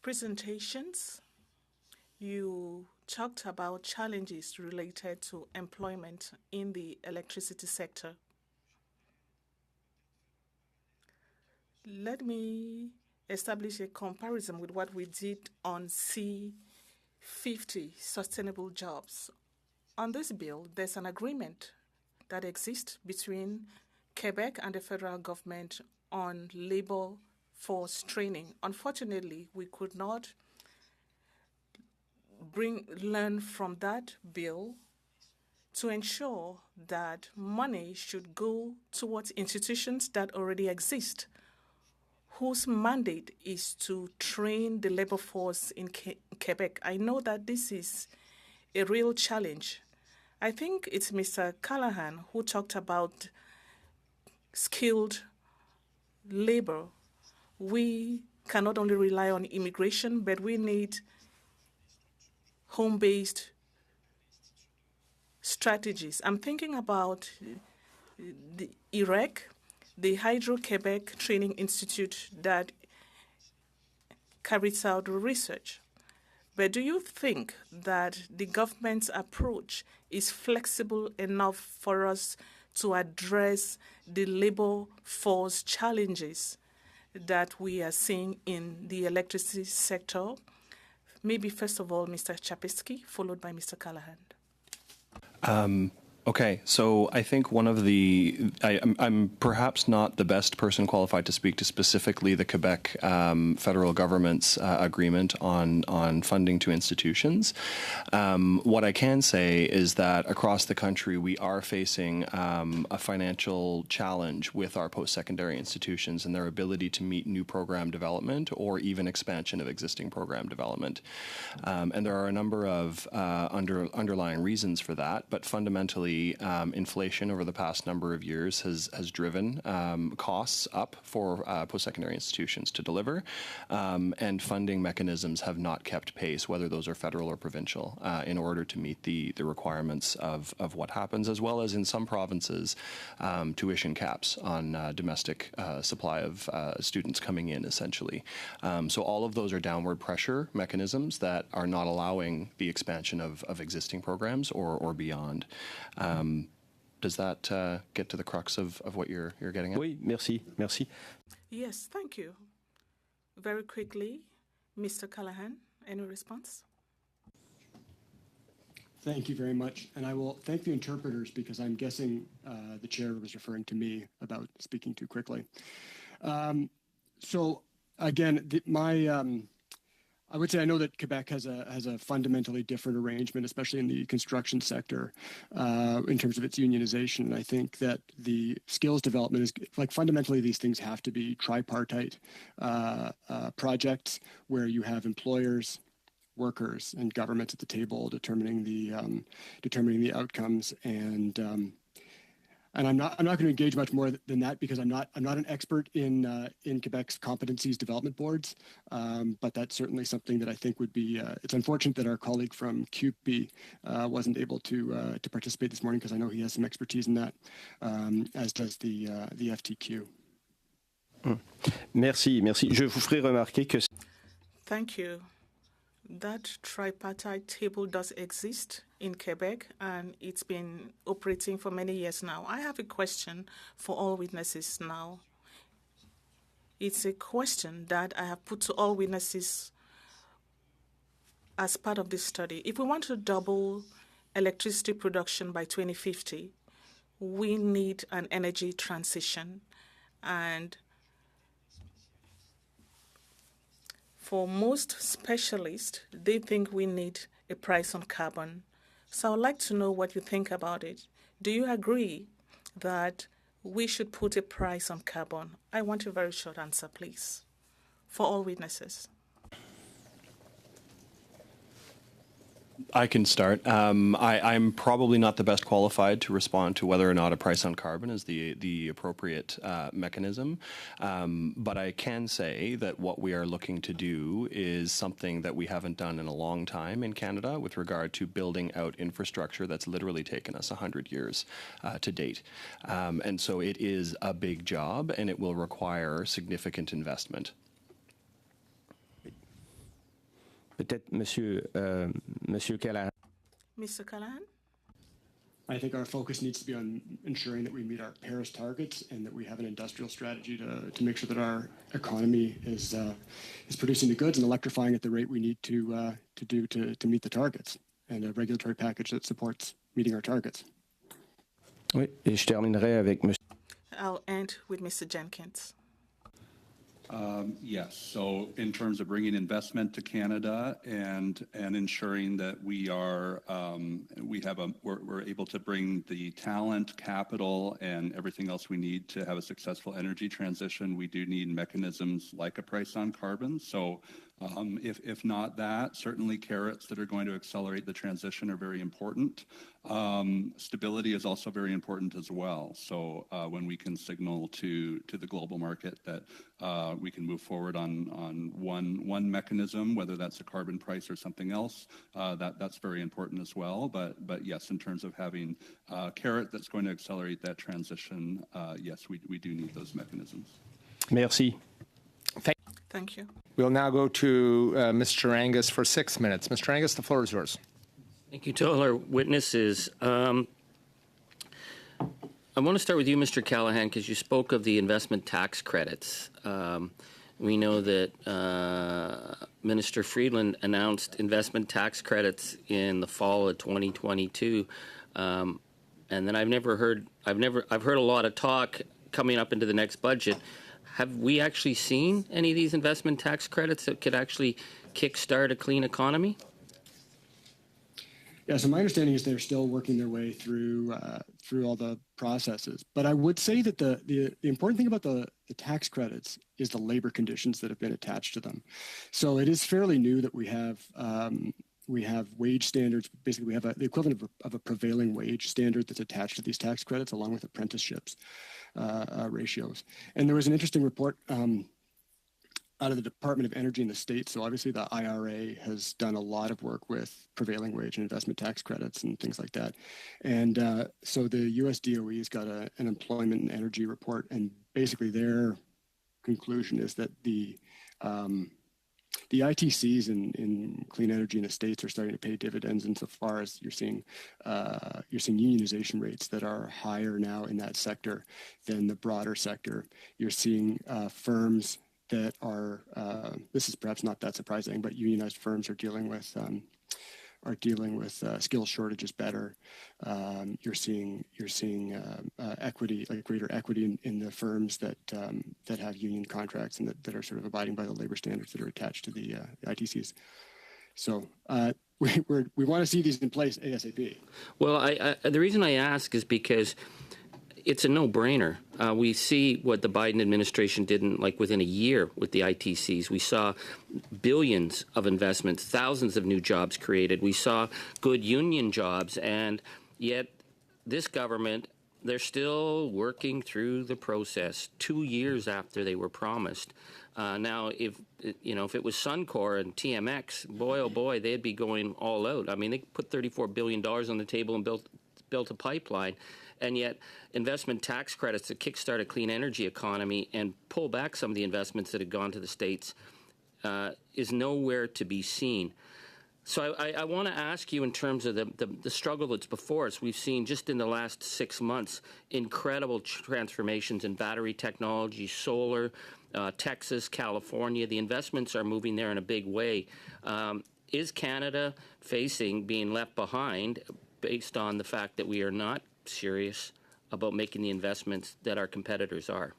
presentations, you talked about challenges related to employment in the electricity sector. Let me establish a comparison with what we did on C50, Sustainable Jobs. On this bill, there's an agreement that exists between Quebec and the federal government on labor force training. Unfortunately, we could not learn from that bill to ensure that money should go towards institutions that already exist, whose mandate is to train the labor force in Quebec. I know that this is a real challenge. I think it's Mr. Callahan who talked about skilled labor. We cannot only rely on immigration, but we need home-based strategies. I'm thinking about the IREC, the Hydro-Quebec Training Institute that carries out research. But do you think that the government's approach is flexible enough for us to address the labor force challenges that we are seeing in the electricity sector? Maybe first of all, Mr. Czapewski, followed by Mr. Callahan. Okay, so I think one of the, I'm perhaps not the best person qualified to speak to specifically the Quebec federal government's agreement on funding to institutions. What I can say is that across the country we are facing a financial challenge with our post-secondary institutions and their ability to meet new program development or even expansion of existing program development. And there are a number of underlying reasons for that, but fundamentally essentially inflation over the past number of years has driven costs up for post-secondary institutions to deliver, and funding mechanisms have not kept pace, whether those are federal or provincial, in order to meet the requirements of what happens, as well as in some provinces, tuition caps on domestic supply of students coming in, essentially. So all of those are downward pressure mechanisms that are not allowing the expansion of existing programs or beyond. Does that get to the crux of what you're getting at? Oui, merci, merci. Yes, thank you. Very quickly, Mr. Callahan, any response? Thank you very much. And I will thank the interpreters because I'm guessing the chair was referring to me about speaking too quickly. So again, I would say I know that Quebec has a fundamentally different arrangement, especially in the construction sector, in terms of its unionization. And I think that the skills development is like fundamentally these things have to be tripartite projects where you have employers, workers, and governments at the table determining the outcomes. And I'm not going to engage much more than that because I'm not an expert in Quebec's competencies development boards, but that's certainly something that I think would be. It's unfortunate that our colleague from CUPE wasn't able to participate this morning because I know he has some expertise in that, as does the FTQ. Merci, merci. Je vous ferai remarquer que. Thank you. That tripartite table does exist in Quebec, and it's been operating for many years now. I have a question for all witnesses now. It's a question that I have put to all witnesses as part of this study. If we want to double electricity production by 2050, we need an energy transition. And for most specialists, they think we need a price on carbon. So I'd like to know what you think about it. Do you agree that we should put a price on carbon? I want a very short answer, please, for all witnesses. I can start. I'm probably not the best qualified to respond to whether or not a price on carbon is the appropriate mechanism, but I can say that what we are looking to do is something that we haven't done in a long time in Canada with regard to building out infrastructure that's literally taken us 100 years to date. And so it is a big job, and it will require significant investment. Peut-être Monsieur Callahan. Mr. Callahan? I think our focus needs to be on ensuring that we meet our Paris targets and that we have an industrial strategy to make sure that our economy is producing the goods and electrifying at the rate we need to meet the targets, and a regulatory package that supports meeting our targets. Oui, et je terminerai avec Monsieur. I'll end with Mr. Jenkins. Yes. So in terms of bringing investment to Canada and ensuring that we're able to bring the talent, capital, and everything else we need to have a successful energy transition, we do need mechanisms like a price on carbon. So if not that, certainly carrots that are going to accelerate the transition are very important. Stability is also very important as well. So when we can signal to the global market that we can move forward on one mechanism, whether that's a carbon price or something else, that's very important as well. But yes, in terms of having a carrot that's going to accelerate that transition, yes, we do need those mechanisms. Merci. Thank you. We'll now go to Mr. Angus for 6 minutes. Mr. Angus, the floor is yours. Thank you to all our witnesses. I want to start with you, Mr. Callahan, because you spoke of the investment tax credits. We know that Minister Friedland announced investment tax credits in the fall of 2022, and then I've heard a lot of talk coming up into the next budget. Have we actually seen any of these investment tax credits that could actually kickstart a clean economy? Yeah, so my understanding is they're still working their way through all the processes. But I would say that the important thing about the tax credits is the labor conditions that have been attached to them. So it is fairly new that we have we have wage standards. Basically, we have the equivalent of a prevailing wage standard that's attached to these tax credits, along with apprenticeships ratios. And there was an interesting report out of the Department of Energy in the States. So obviously the IRA has done a lot of work with prevailing wage and investment tax credits and things like that. And so the US DOE's got an employment and energy report, and basically their conclusion is that the ITCs in clean energy in the States are starting to pay dividends insofar as you're seeing unionization rates that are higher now in that sector than the broader sector. You're seeing firms that are, this is perhaps not that surprising, but unionized firms are dealing with skill shortages better. You're seeing equity, like greater equity in the firms that have union contracts and that are sort of abiding by the labor standards that are attached to the ITCs. So we want to see these in place ASAP. Well, the reason I ask is because it's a no-brainer. We see what the Biden administration did within a year with the ITCs. We saw billions of investments, thousands of new jobs created. We saw good union jobs, and yet this government, they're still working through the process 2 years after they were promised. Now, if it was Suncor and TMX, boy, oh boy, they'd be going all out. I mean, they put $34 billion on the table and built a pipeline. And yet investment tax credits to kickstart a clean energy economy and pull back some of the investments that had gone to the States is nowhere to be seen. So I want to ask you in terms of the struggle that's before us. We've seen just in the last 6 months incredible transformations in battery technology, solar, Texas, California. The investments are moving there in a big way. Is Canada facing being left behind based on the fact that we are not serious about making the investments that our competitors are?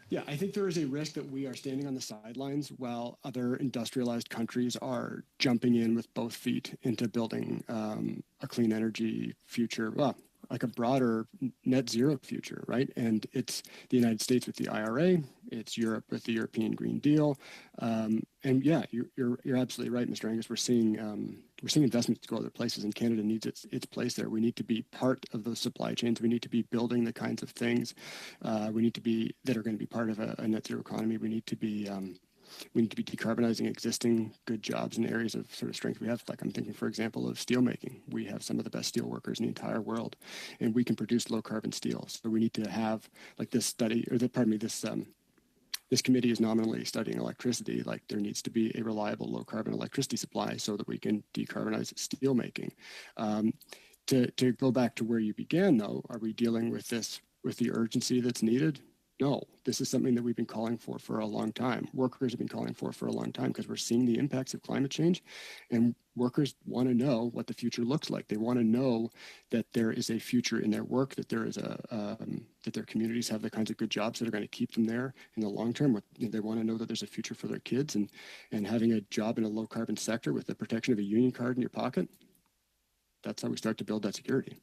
Yeah, I think there is a risk that we are standing on the sidelines while other industrialized countries are jumping in with both feet into building a clean energy future, well, like a broader net zero future, right? And it's the United States with the IRA, it's Europe with the European Green Deal, and yeah, you're absolutely right, Mr. Angus. We're seeing investments go other places, and Canada needs its place there. We need to be part of those supply chains. We need to be building the kinds of things that are going to be part of a net zero economy. We need to be decarbonizing existing good jobs in areas of sort of strength we have. Like I'm thinking, for example, of steel making. We have some of the best steel workers in the entire world, and we can produce low carbon steel. So we need to have like this study, this committee is nominally studying electricity. Like there needs to be a reliable low carbon electricity supply so that we can decarbonize steel making. To go back to where you began, though, are we dealing with this with the urgency that's needed? No, this is something that we've been calling for a long time. Workers have been calling for a long time because we're seeing the impacts of climate change, and workers want to know what the future looks like. They want to know that there is a future in their work, that there is that their communities have the kinds of good jobs that are going to keep them there in the long term. They want to know that there's a future for their kids, and having a job in a low carbon sector with the protection of a union card in your pocket. That's how we start to build that security.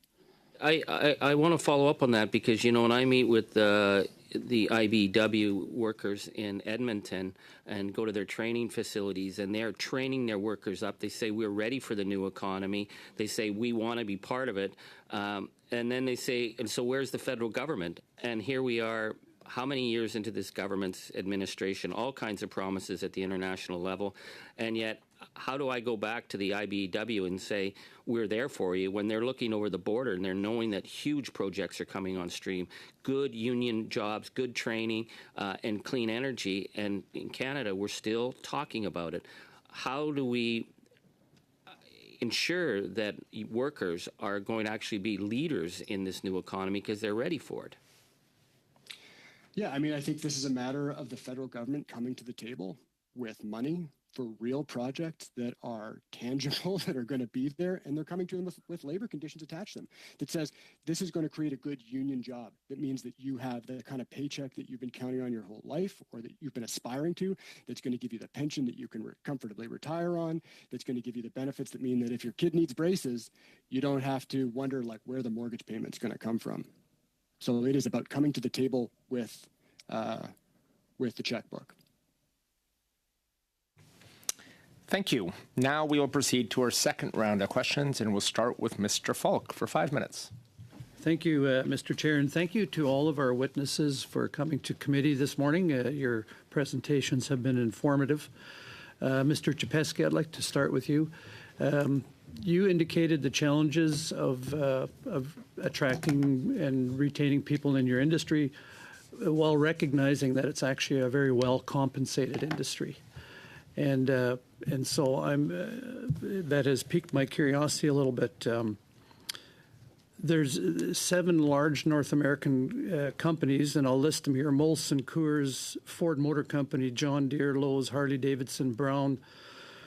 I want to follow up on that because, when I meet with the IBEW workers in Edmonton and go to their training facilities and they're training their workers up, they say, we're ready for the new economy. They say, we want to be part of it. And then they say, and so where's the federal government? And here we are, how many years into this government's administration, all kinds of promises at the international level. And yet, how do I go back to the IBEW and say, we're there for you, when they're looking over the border and they're knowing that huge projects are coming on stream, good union jobs, good training, and clean energy. And in Canada, we're still talking about it. How do we ensure that workers are going to actually be leaders in this new economy because they're ready for it? Yeah, I mean, I think this is a matter of the federal government coming to the table with money for real projects that are tangible, that are going to be there, and they're coming to them with labor conditions attached to them that says this is going to create a good union job. That means that you have the kind of paycheck that you've been counting on your whole life or that you've been aspiring to, that's going to give you the pension that you can comfortably retire on, that's going to give you the benefits that mean that if your kid needs braces, you don't have to wonder like where the mortgage payment's going to come from. So it is about coming to the table with the checkbook. Thank you. Now we will proceed to our second round of questions, and we'll start with Mr. Falk for 5 minutes. Thank you, Mr. Chair, and thank you to all of our witnesses for coming to committee this morning. Your presentations have been informative. Mr. Chepesky, I'd like to start with you. You indicated the challenges of attracting and retaining people in your industry while recognizing that it's actually a very well compensated industry. And so that has piqued my curiosity a little bit. There's 7 large North American companies, and I'll list them here: Molson Coors, Ford Motor Company, John Deere, Lowe's, Harley-Davidson, Brown,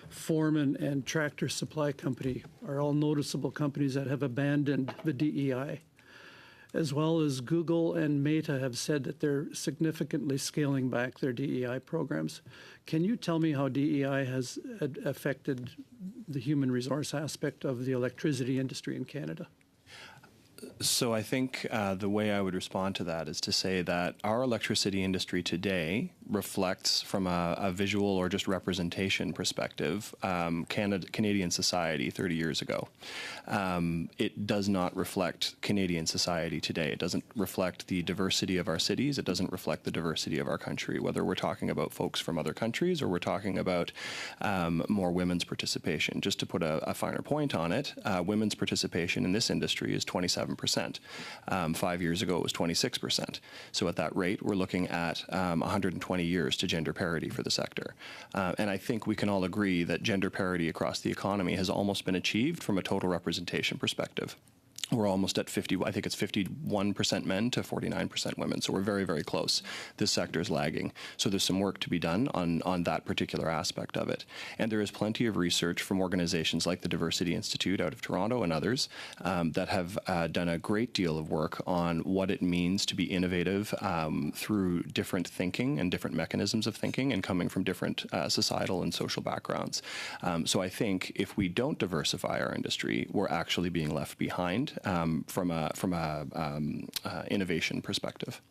Foreman, and Tractor Supply Company are all noticeable companies that have abandoned the DEI, as well as Google and Meta have said that they're significantly scaling back their DEI programs. Can you tell me how DEI has affected the human resource aspect of the electricity industry in Canada? So I think the way I would respond to that is to say that our electricity industry today reflects, from a visual or just representation perspective, Canadian society 30 years ago. It does not reflect Canadian society today. It doesn't reflect the diversity of our cities. It doesn't reflect the diversity of our country, whether we're talking about folks from other countries or we're talking about more women's participation. Just to put a finer point on it, women's participation in this industry is 27%. 5 years ago, it was 26%. So at that rate, we're looking at 120 years to gender parity for the sector. And I think we can all agree that gender parity across the economy has almost been achieved from a total representation perspective. We're almost at 50, I think it's 51% men to 49% women. So we're very, very close. This sector is lagging. So there's some work to be done on that particular aspect of it. And there is plenty of research from organizations like the Diversity Institute out of Toronto and others that have done a great deal of work on what it means to be innovative through different thinking and different mechanisms of thinking and coming from different societal and social backgrounds. So I think if we don't diversify our industry, we're actually being left behind from a innovation perspective.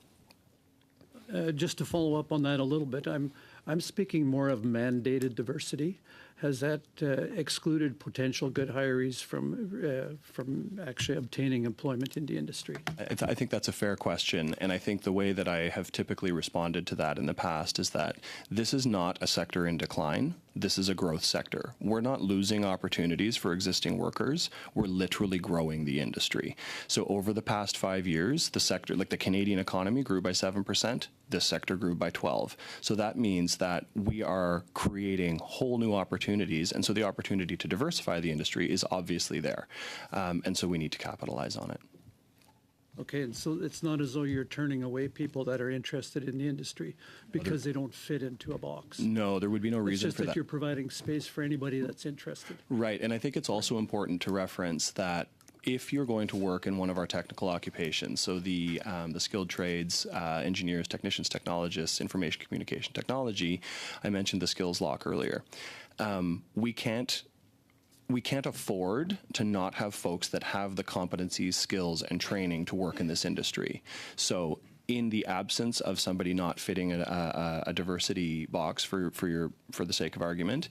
Just to follow up on that a little bit, I'm speaking more of mandated diversity. Has that excluded potential good hirees from actually obtaining employment in the industry? I think that's a fair question, and I think the way that I have typically responded to that in the past is that this is not a sector in decline. This is a growth sector. We're not losing opportunities for existing workers. We're literally growing the industry. So over the past 5 years, the sector, like the Canadian economy, grew by 7%. This sector grew by 12%. So that means that we are creating whole new opportunities, and so the opportunity to diversify the industry is obviously there. And so we need to capitalize on it. Okay, and so it's not as though you're turning away people that are interested in the industry because they don't fit into a box. No, there would be no reason for that. It's just that you're providing space for anybody that's interested. Right, and I think it's also important to reference that if you're going to work in one of our technical occupations, so the skilled trades, engineers, technicians, technologists, information communication technology, I mentioned the skills lock earlier. We can't afford to not have folks that have the competencies, skills, and training to work in this industry. So in the absence of somebody not fitting a diversity box for the sake of argument,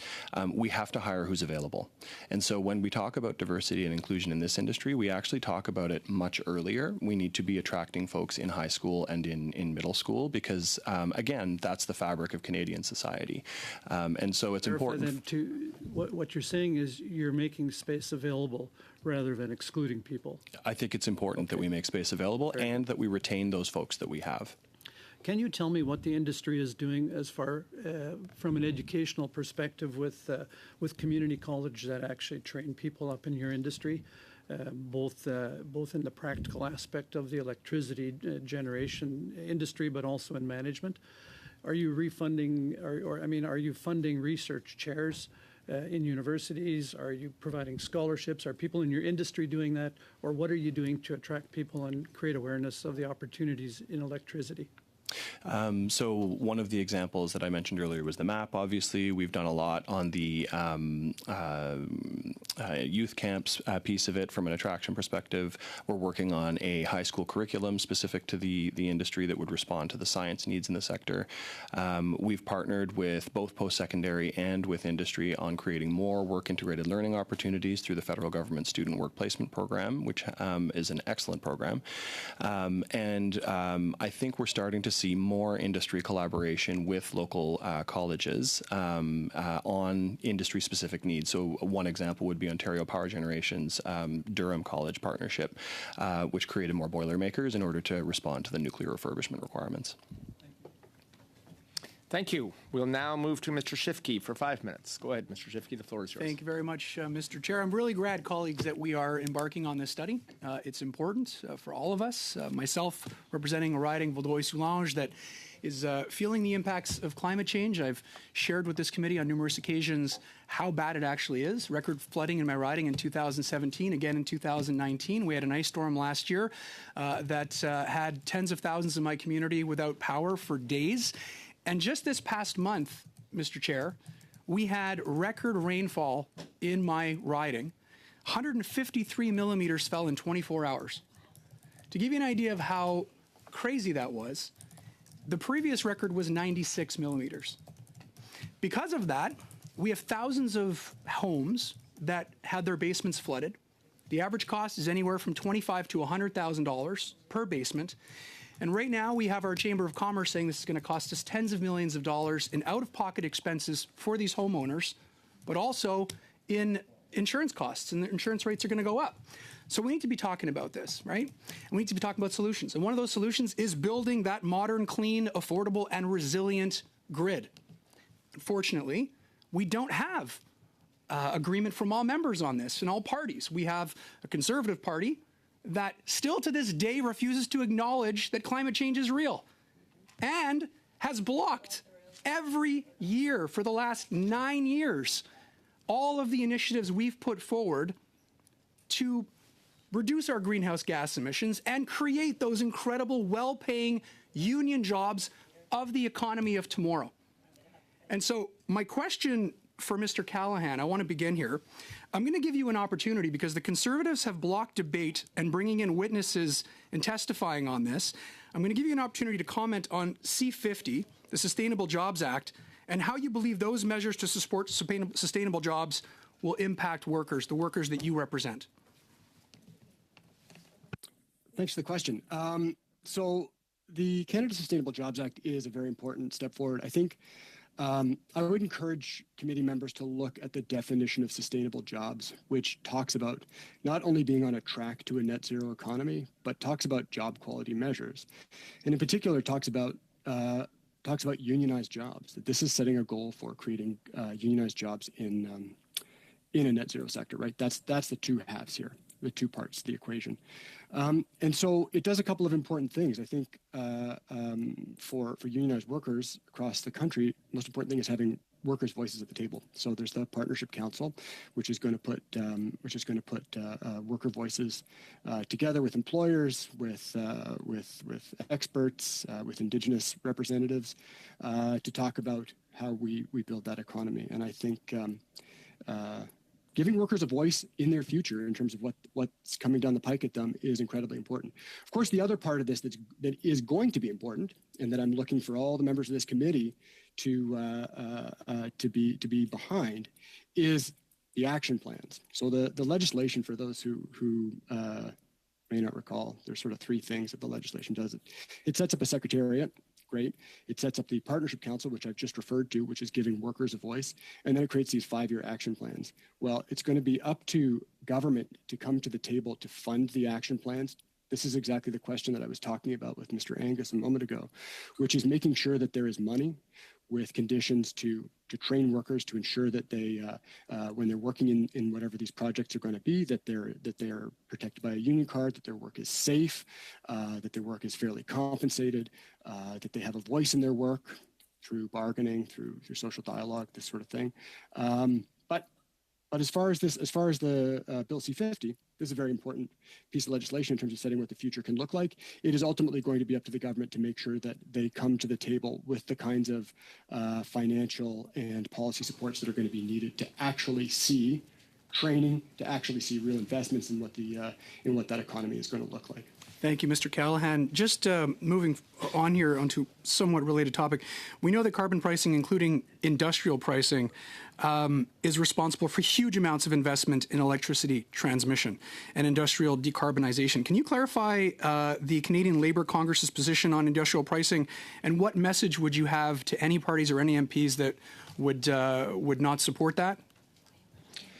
we have to hire who's available. And so when we talk about diversity and inclusion in this industry, we actually talk about it much earlier. We need to be attracting folks in high school and in middle school because, again, that's the fabric of Canadian society. And so it's important. Then what you're saying is you're making space available rather than excluding people. I think it's important that we make space available and that we retain those folks that we have. Can you tell me what the industry is doing as far from an educational perspective with community college that actually train people up in your industry, both in the practical aspect of the electricity generation industry, but also in management? Are you refunding, are you funding research chairs in universities? Are you providing scholarships? Are people in your industry doing that? Or what are you doing to attract people and create awareness of the opportunities in electricity? So one of the examples that I mentioned earlier was the map. Obviously, we've done a lot on the youth camps piece of it from an attraction perspective. We're working on a high school curriculum specific to the industry that would respond to the science needs in the sector. We've partnered with both post-secondary and with industry on creating more work-integrated learning opportunities through the federal government Student Work Placement Program, which is an excellent program. I think we're starting to see more industry collaboration with local colleges on industry-specific needs. So one example would be Ontario Power Generation's Durham College partnership, which created more Boilermakers in order to respond to the nuclear refurbishment requirements. Thank you. We'll now move to Mr. Shifke for 5 minutes. Go ahead, Mr. Shifke. The floor is yours. Thank you very much, Mr. Chair. I'm really glad, colleagues, that we are embarking on this study. It's important for all of us. Myself, representing a riding Vaudreuil-Soulanges that is feeling the impacts of climate change. I've shared with this committee on numerous occasions how bad it actually is. Record flooding in my riding in 2017, again in 2019. We had an ice storm last year that had tens of thousands in my community without power for days. And just this past month, Mr. Chair, we had record rainfall in my riding. 153 millimeters fell in 24 hours. To give you an idea of how crazy that was, the previous record was 96 millimeters. Because of that, we have thousands of homes that had their basements flooded. The average cost is anywhere from $25,000 to $100,000 per basement. And right now, we have our Chamber of Commerce saying this is going to cost us tens of millions of dollars in out-of-pocket expenses for these homeowners, but also in insurance costs, and the insurance rates are going to go up. So we need to be talking about this, right? And we need to be talking about solutions. And one of those solutions is building that modern, clean, affordable, and resilient grid. Unfortunately, we don't have agreement from all members on this and all parties. We have a Conservative Party that still to this day refuses to acknowledge that climate change is real and has blocked every year for the last 9 years all of the initiatives we've put forward to reduce our greenhouse gas emissions and create those incredible, well-paying union jobs of the economy of tomorrow. And so my question for Mr. Callahan, I want to begin here. I'm going to give you an opportunity because the Conservatives have blocked debate and bringing in witnesses and testifying on this. I'm going to give you an opportunity to comment on C50, the Sustainable Jobs Act, and how you believe those measures to support sustainable jobs will impact workers, the workers that you represent. Thanks for the question. So the Canada Sustainable Jobs Act is a very important step forward. I think I would encourage committee members to look at the definition of sustainable jobs, which talks about not only being on a track to a net zero economy, but talks about job quality measures. And in particular, talks about unionized jobs, that this is setting a goal for creating unionized jobs in a net zero sector, right? That's the two halves here, the two parts of the equation. And so it does a couple of important things. I think for unionized workers across the country, the most important thing is having workers' voices at the table. So there's the Partnership Council, which is going to put worker voices together with employers, with experts, with Indigenous representatives to talk about how we build that economy. And I think giving workers a voice in their future in terms of what's coming down the pike at them is incredibly important. Of course, the other part of this that is going to be important, and that I'm looking for all the members of this committee to be behind, is the action plans. So the legislation, for those who may not recall, there's sort of three things that the legislation does. It sets up a secretariat. Great. It sets up the Partnership Council, which I've just referred to, which is giving workers a voice. And then it creates these 5-year action plans. Well, it's going to be up to government to come to the table to fund the action plans. This is exactly the question that I was talking about with Mr. Angus a moment ago, which is making sure that there is money with conditions to train workers, to ensure that they, when they're working in whatever these projects are going to be, that they're protected by a union card, that their work is safe, that their work is fairly compensated, that they have a voice in their work through bargaining, through social dialogue, this sort of thing. But But as far as the Bill C-50, this is a very important piece of legislation in terms of setting what the future can look like. It is ultimately going to be up to the government to make sure that they come to the table with the kinds of financial and policy supports that are going to be needed to actually see training, to actually see real investments in what that economy is going to look like. Thank you, Mr. Callahan. Just moving on here onto somewhat related topic, we know that carbon pricing, including industrial pricing, is responsible for huge amounts of investment in electricity transmission and industrial decarbonization. Can you clarify the Canadian Labour Congress's position on industrial pricing, and what message would you have to any parties or any MPs that would not support that?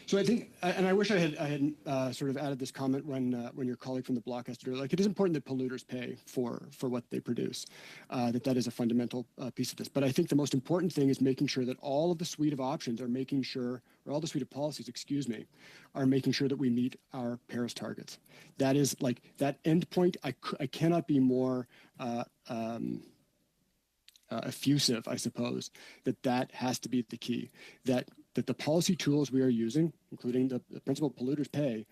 So I think, and I wish I had sort of added this comment when your colleague from the Bloc asked earlier. Like, it is important that polluters pay for what they produce. That is a fundamental piece of this. But I think the most important thing is making sure that all of the suite of options are making sure, or all the suite of policies, are making sure that we meet our Paris targets. That is like that end point. I cannot be more effusive, I suppose, that has to be the key. That the policy tools we are using, including the principle polluters pay,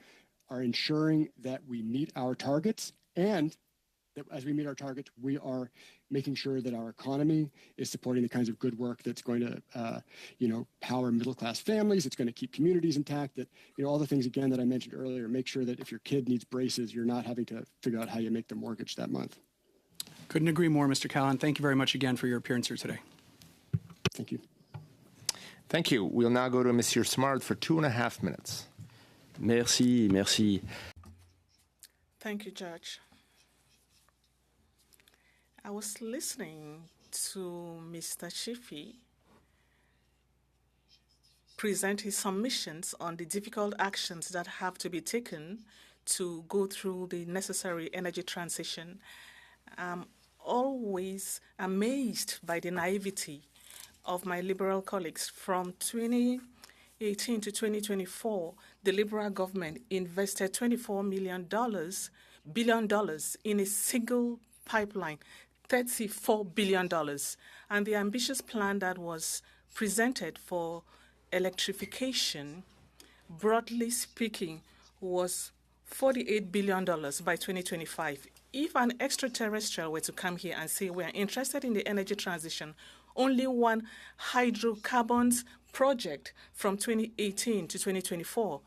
are ensuring that we meet our targets, and that as we meet our targets, we are making sure that our economy is supporting the kinds of good work that's going to, power middle-class families. It's going to keep communities intact. That, all the things, again, that I mentioned earlier, make sure that if your kid needs braces, you're not having to figure out how you make the mortgage that month. Couldn't agree more, Mr. Callahan. Thank you very much again for your appearance here today. Thank you. Thank you. We'll now go to Monsieur Simard for 2.5 minutes. Merci. Thank you, Judge. I was listening to Mr. Schiffy present his submissions on the difficult actions that have to be taken to go through the necessary energy transition. I'm always amazed by the naivety of my Liberal colleagues. From 2018 to 2024, the Liberal government invested $24 billion in a single pipeline, $34 billion. And the ambitious plan that was presented for electrification, broadly speaking, was $48 billion by 2025. If an extraterrestrial were to come here and say we're interested in the energy transition, only one hydrocarbons project from 2018 to 2024.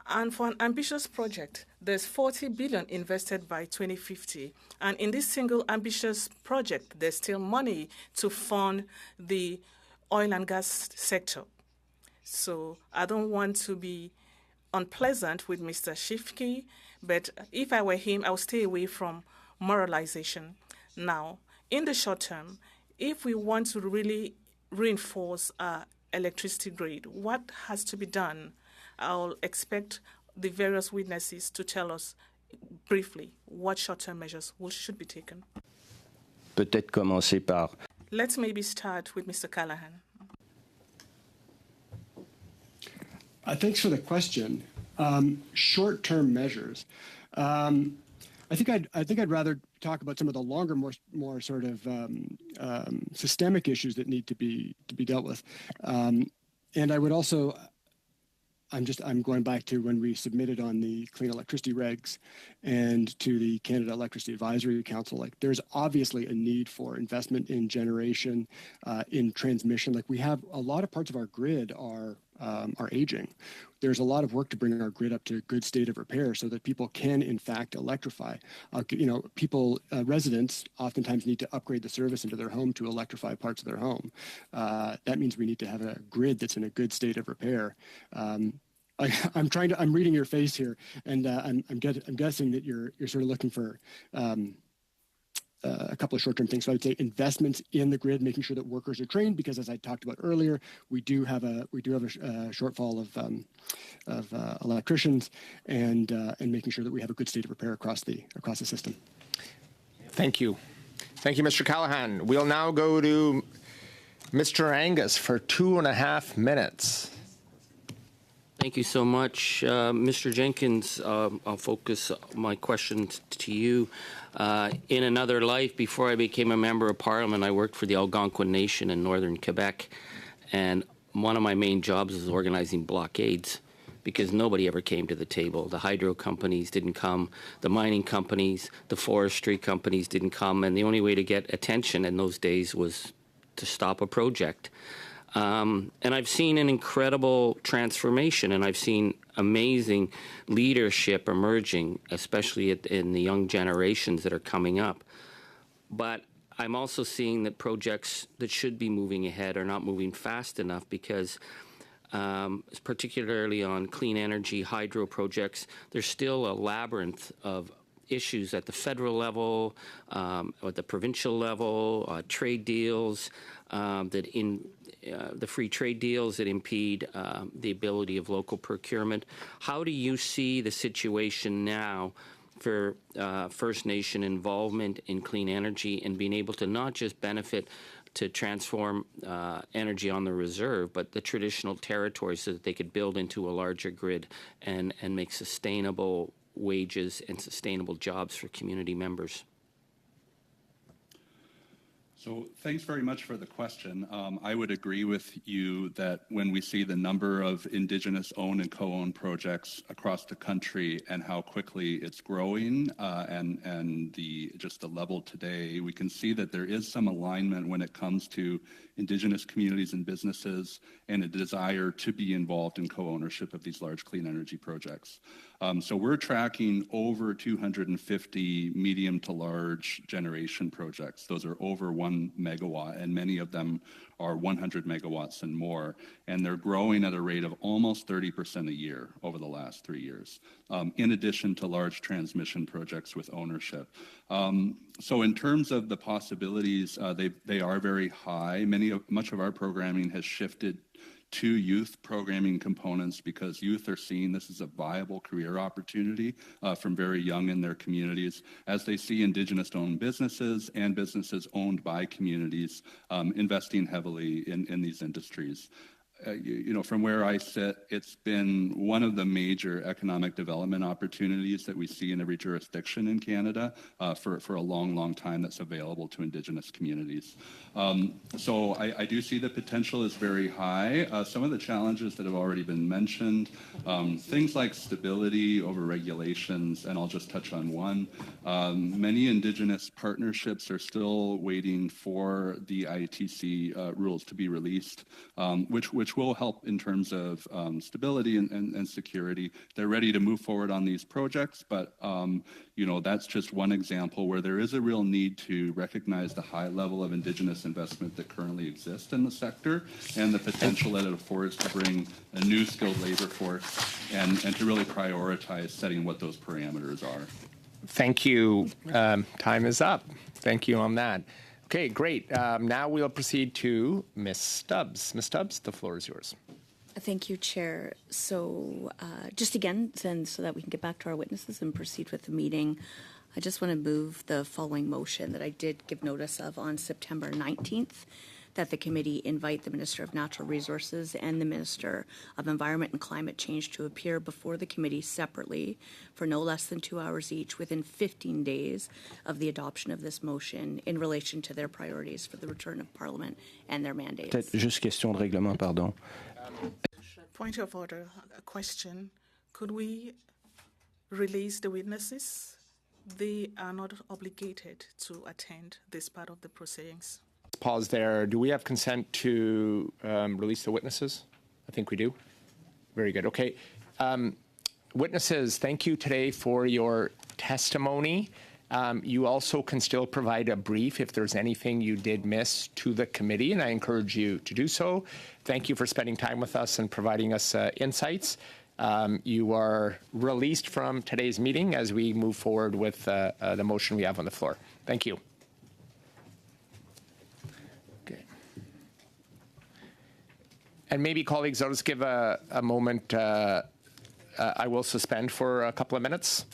And for an ambitious project, there's $40 billion invested by 2050. And in this single ambitious project, there's still money to fund the oil and gas sector. So I don't want to be unpleasant with Mr. Schiffy, but if I were him, I would stay away from moralization. Now, in the short term, if we want to really reinforce our electricity grid, what has to be done? I'll expect the various witnesses to tell us briefly what short-term measures should be taken. Peut-être commencer par... Let's maybe start with Mr. Callahan. Thanks for the question. Short-term measures. I think I'd rather talk about some of the longer, more sort of systemic issues that need to be dealt with. And I would also, I'm going back to when we submitted on the clean electricity regs and to the Canada Electricity Advisory Council. Like, there's obviously a need for investment in generation, in transmission. Like, we have a lot of parts of our grid are aging. There's a lot of work to bring our grid up to a good state of repair so that people can, in fact, electrify. Residents oftentimes need to upgrade the service into their home to electrify parts of their home. That means we need to have a grid that's in a good state of repair. I'm reading your face here, and I'm guessing that you're sort of looking for a couple of short-term things. So I would say investments in the grid, making sure that workers are trained, because as I talked about earlier, we do have a shortfall of electricians, and making sure that we have a good state of repair across the system. Thank you, Mr. Callahan. We'll now go to Mr. Angus for 2.5 minutes. Thank you so much. Mr. Jenkins, I'll focus my question to you. In another life, before I became a member of Parliament, I worked for the Algonquin Nation in northern Quebec. And one of my main jobs is organizing blockades because nobody ever came to the table. The hydro companies didn't come, the mining companies, the forestry companies didn't come, and the only way to get attention in those days was to stop a project. And I've seen an incredible transformation, and I've seen amazing leadership emerging, especially in the young generations that are coming up. But I'm also seeing that projects that should be moving ahead are not moving fast enough because particularly on clean energy hydro projects, there's still a labyrinth of issues at the federal level, at the provincial level, trade deals, the free trade deals that impede the ability of local procurement. How do you see the situation now for First Nation involvement in clean energy and being able to not just benefit to transform energy on the reserve, but the traditional territories so that they could build into a larger grid and make sustainable wages and sustainable jobs for community members? So thanks very much for the question. I would agree with you that when we see the number of Indigenous owned and co-owned projects across the country and how quickly it's growing and just the level today, we can see that there is some alignment when it comes to Indigenous communities and businesses and a desire to be involved in co-ownership of these large clean energy projects. So we're tracking over 250 medium to large generation projects. Those are over 1 megawatt, and many of them are 100 megawatts and more. And they're growing at a rate of almost 30% a year over the last 3 years, in addition to large transmission projects with ownership. So in terms of the possibilities, they are very high. Much of our programming has shifted to youth programming components because youth are seeing this as a viable career opportunity from very young in their communities as they see Indigenous-owned businesses and businesses owned by communities investing heavily in these industries. From where I sit, it's been one of the major economic development opportunities that we see in every jurisdiction in Canada for a long, long time that's available to Indigenous communities. So I do see the potential is very high. Some of the challenges that have already been mentioned, things like stability over regulations, and I'll just touch on one. Many Indigenous partnerships are still waiting for the ITC rules to be released, which will help in terms of stability and security. They're ready to move forward on these projects, but that's just one example where there is a real need to recognize the high level of Indigenous investment that currently exists in the sector and the potential that it affords to bring a new skilled labor force and to really prioritize setting what those parameters are. Thank you. Time is up. Thank you on that. Okay, great. Now we'll proceed to Ms. Stubbs. Ms. Stubbs, the floor is yours. Thank you, Chair. So just again, then, so that we can get back to our witnesses and proceed with the meeting, I just want to move the following motion that I did give notice of on September 19th, that the committee invite the Minister of Natural Resources and the Minister of Environment and Climate Change to appear before the committee separately for no less than 2 hours each within 15 days of the adoption of this motion in relation to their priorities for the return of Parliament and their mandates. Peut-être juste question de règlement, pardon. Point of order, a question. Could we release the witnesses? They are not obligated to attend this part of the proceedings. Pause there. Do we have consent to release the witnesses? I think we do. Very good. Okay. Witnesses, thank you today for your testimony. You also can still provide a brief if there's anything you did miss to the committee, and I encourage you to do so. Thank you for spending time with us and providing us insights. You are released from today's meeting as we move forward with the motion we have on the floor. Thank you. Okay. And maybe, colleagues, I'll just give a moment. I will suspend for a couple of minutes.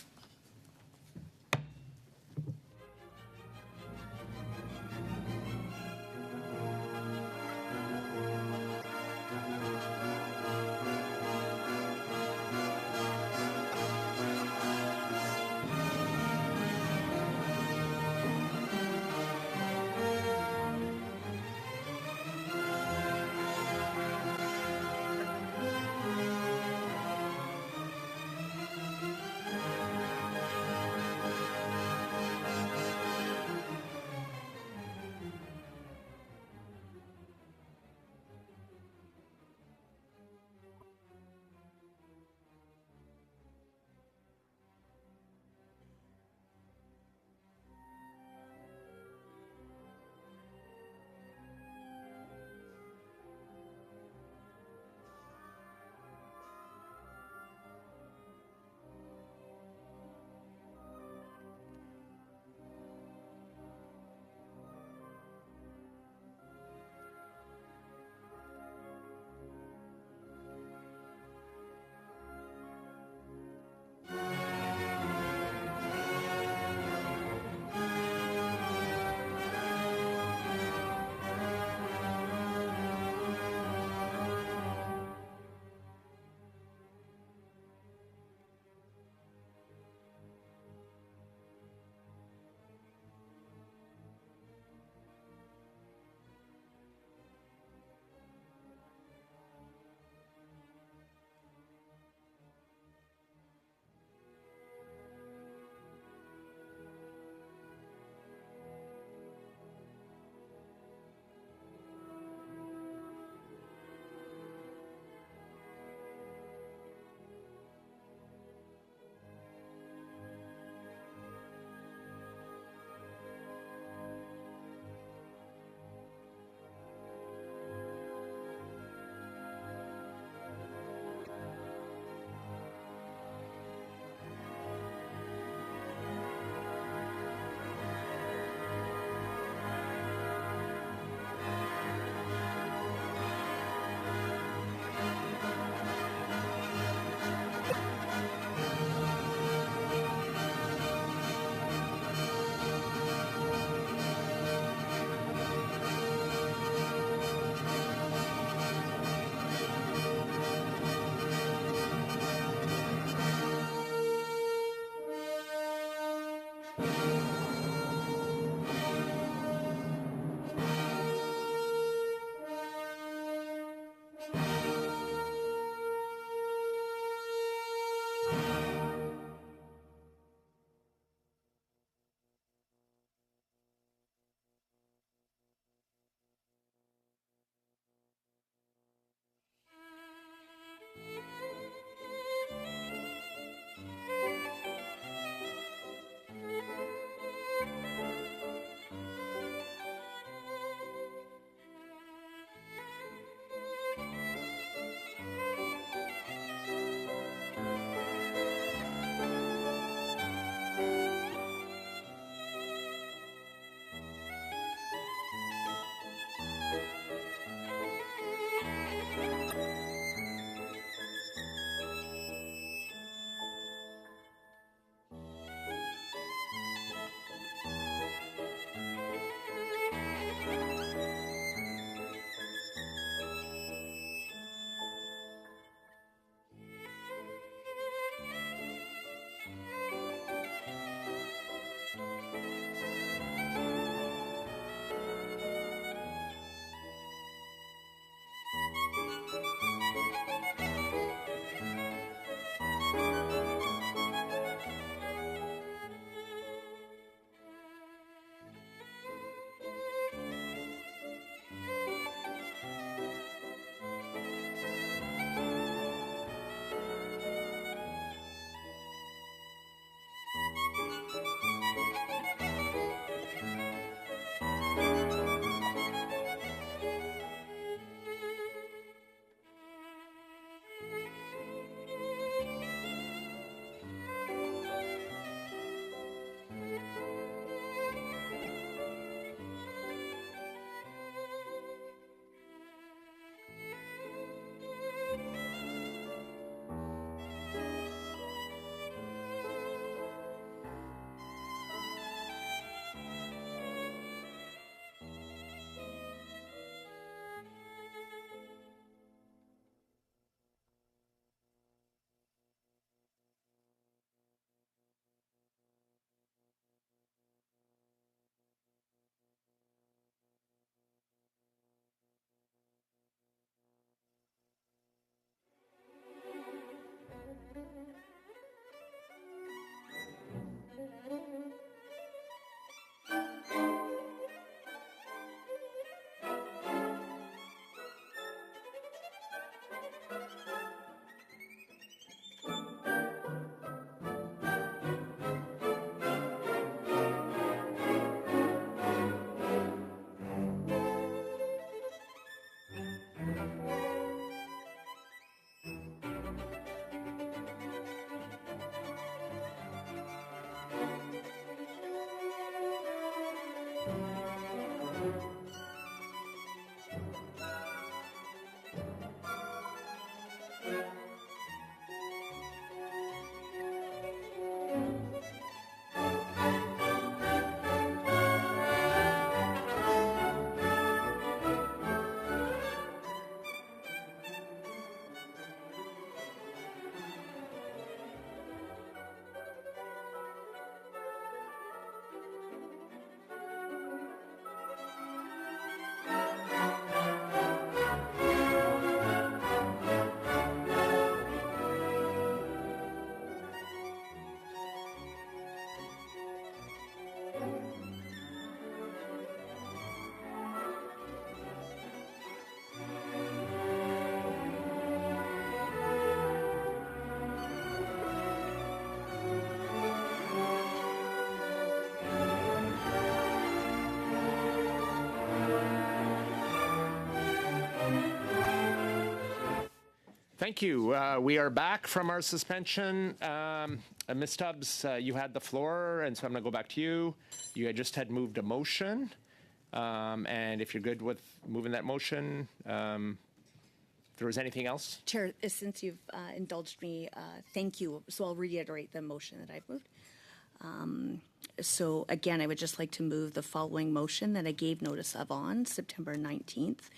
Thank you. We are back from our suspension. Ms. Stubbs, you had the floor, and so I'm going to go back to you. You had just moved a motion, and if you're good with moving that motion, if there was anything else? Chair, since you've indulged me, thank you. So I'll reiterate the motion that I've moved. So again, I would just like to move the following motion that I gave notice of on September 19th,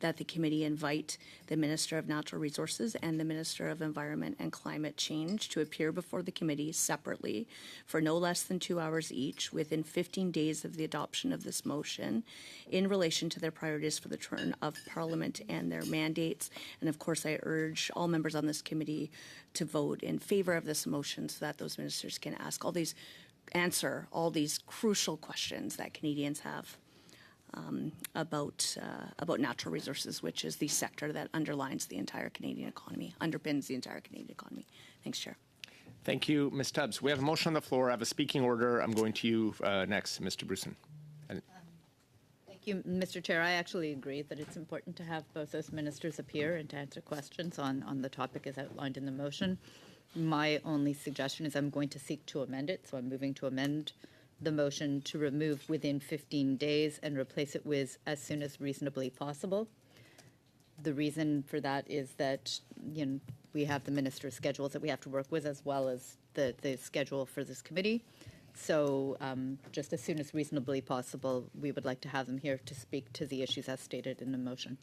that the committee invite the Minister of Natural Resources and the Minister of Environment and Climate Change to appear before the committee separately for no less than 2 hours each within 15 days of the adoption of this motion in relation to their priorities for the term of Parliament and their mandates. And of course, I urge all members on this committee to vote in favor of this motion so that those ministers can answer all these crucial questions that Canadians have about natural resources, which is the sector that underpins the entire Canadian economy. Thanks, Chair. Thank you, Ms. Tubbs. We have a motion on the floor. I have a speaking order. I'm going to you next, Mr. Bruson. Thank you, Mr. Chair. I actually agree that it's important to have both those ministers appear and to answer questions on the topic as outlined in the motion. My only suggestion is I'm going to seek to amend it, so I'm moving to amend the motion to remove within 15 days and replace it with as soon as reasonably possible. The reason for that is that we have the minister's schedules that we have to work with, as well as the schedule for this committee. So just as soon as reasonably possible, we would like to have them here to speak to the issues as stated in the motion.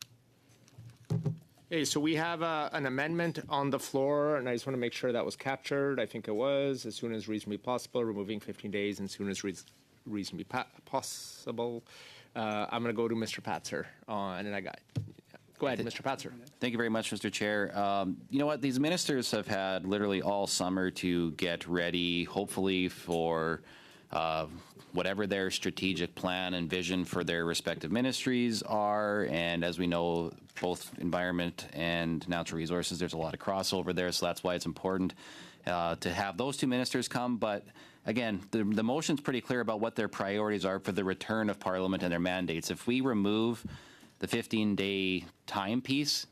Okay, so we have an amendment on the floor, and I just want to make sure that was captured. I think it was, as soon as reasonably possible, removing 15 days, and as soon as reasonably possible. I'm going to go to Mr. Patzer, and then go ahead, Mr. Patzer. Thank you very much, Mr. Chair. You know what? These ministers have had literally all summer to get ready, hopefully for whatever their strategic plan and vision for their respective ministries are. And as we know, both environment and natural resources, there's a lot of crossover there. So that's why it's important to have those two ministers come. But again, the motion's pretty clear about what their priorities are for the return of Parliament and their mandates. If we remove the 15-day time piece,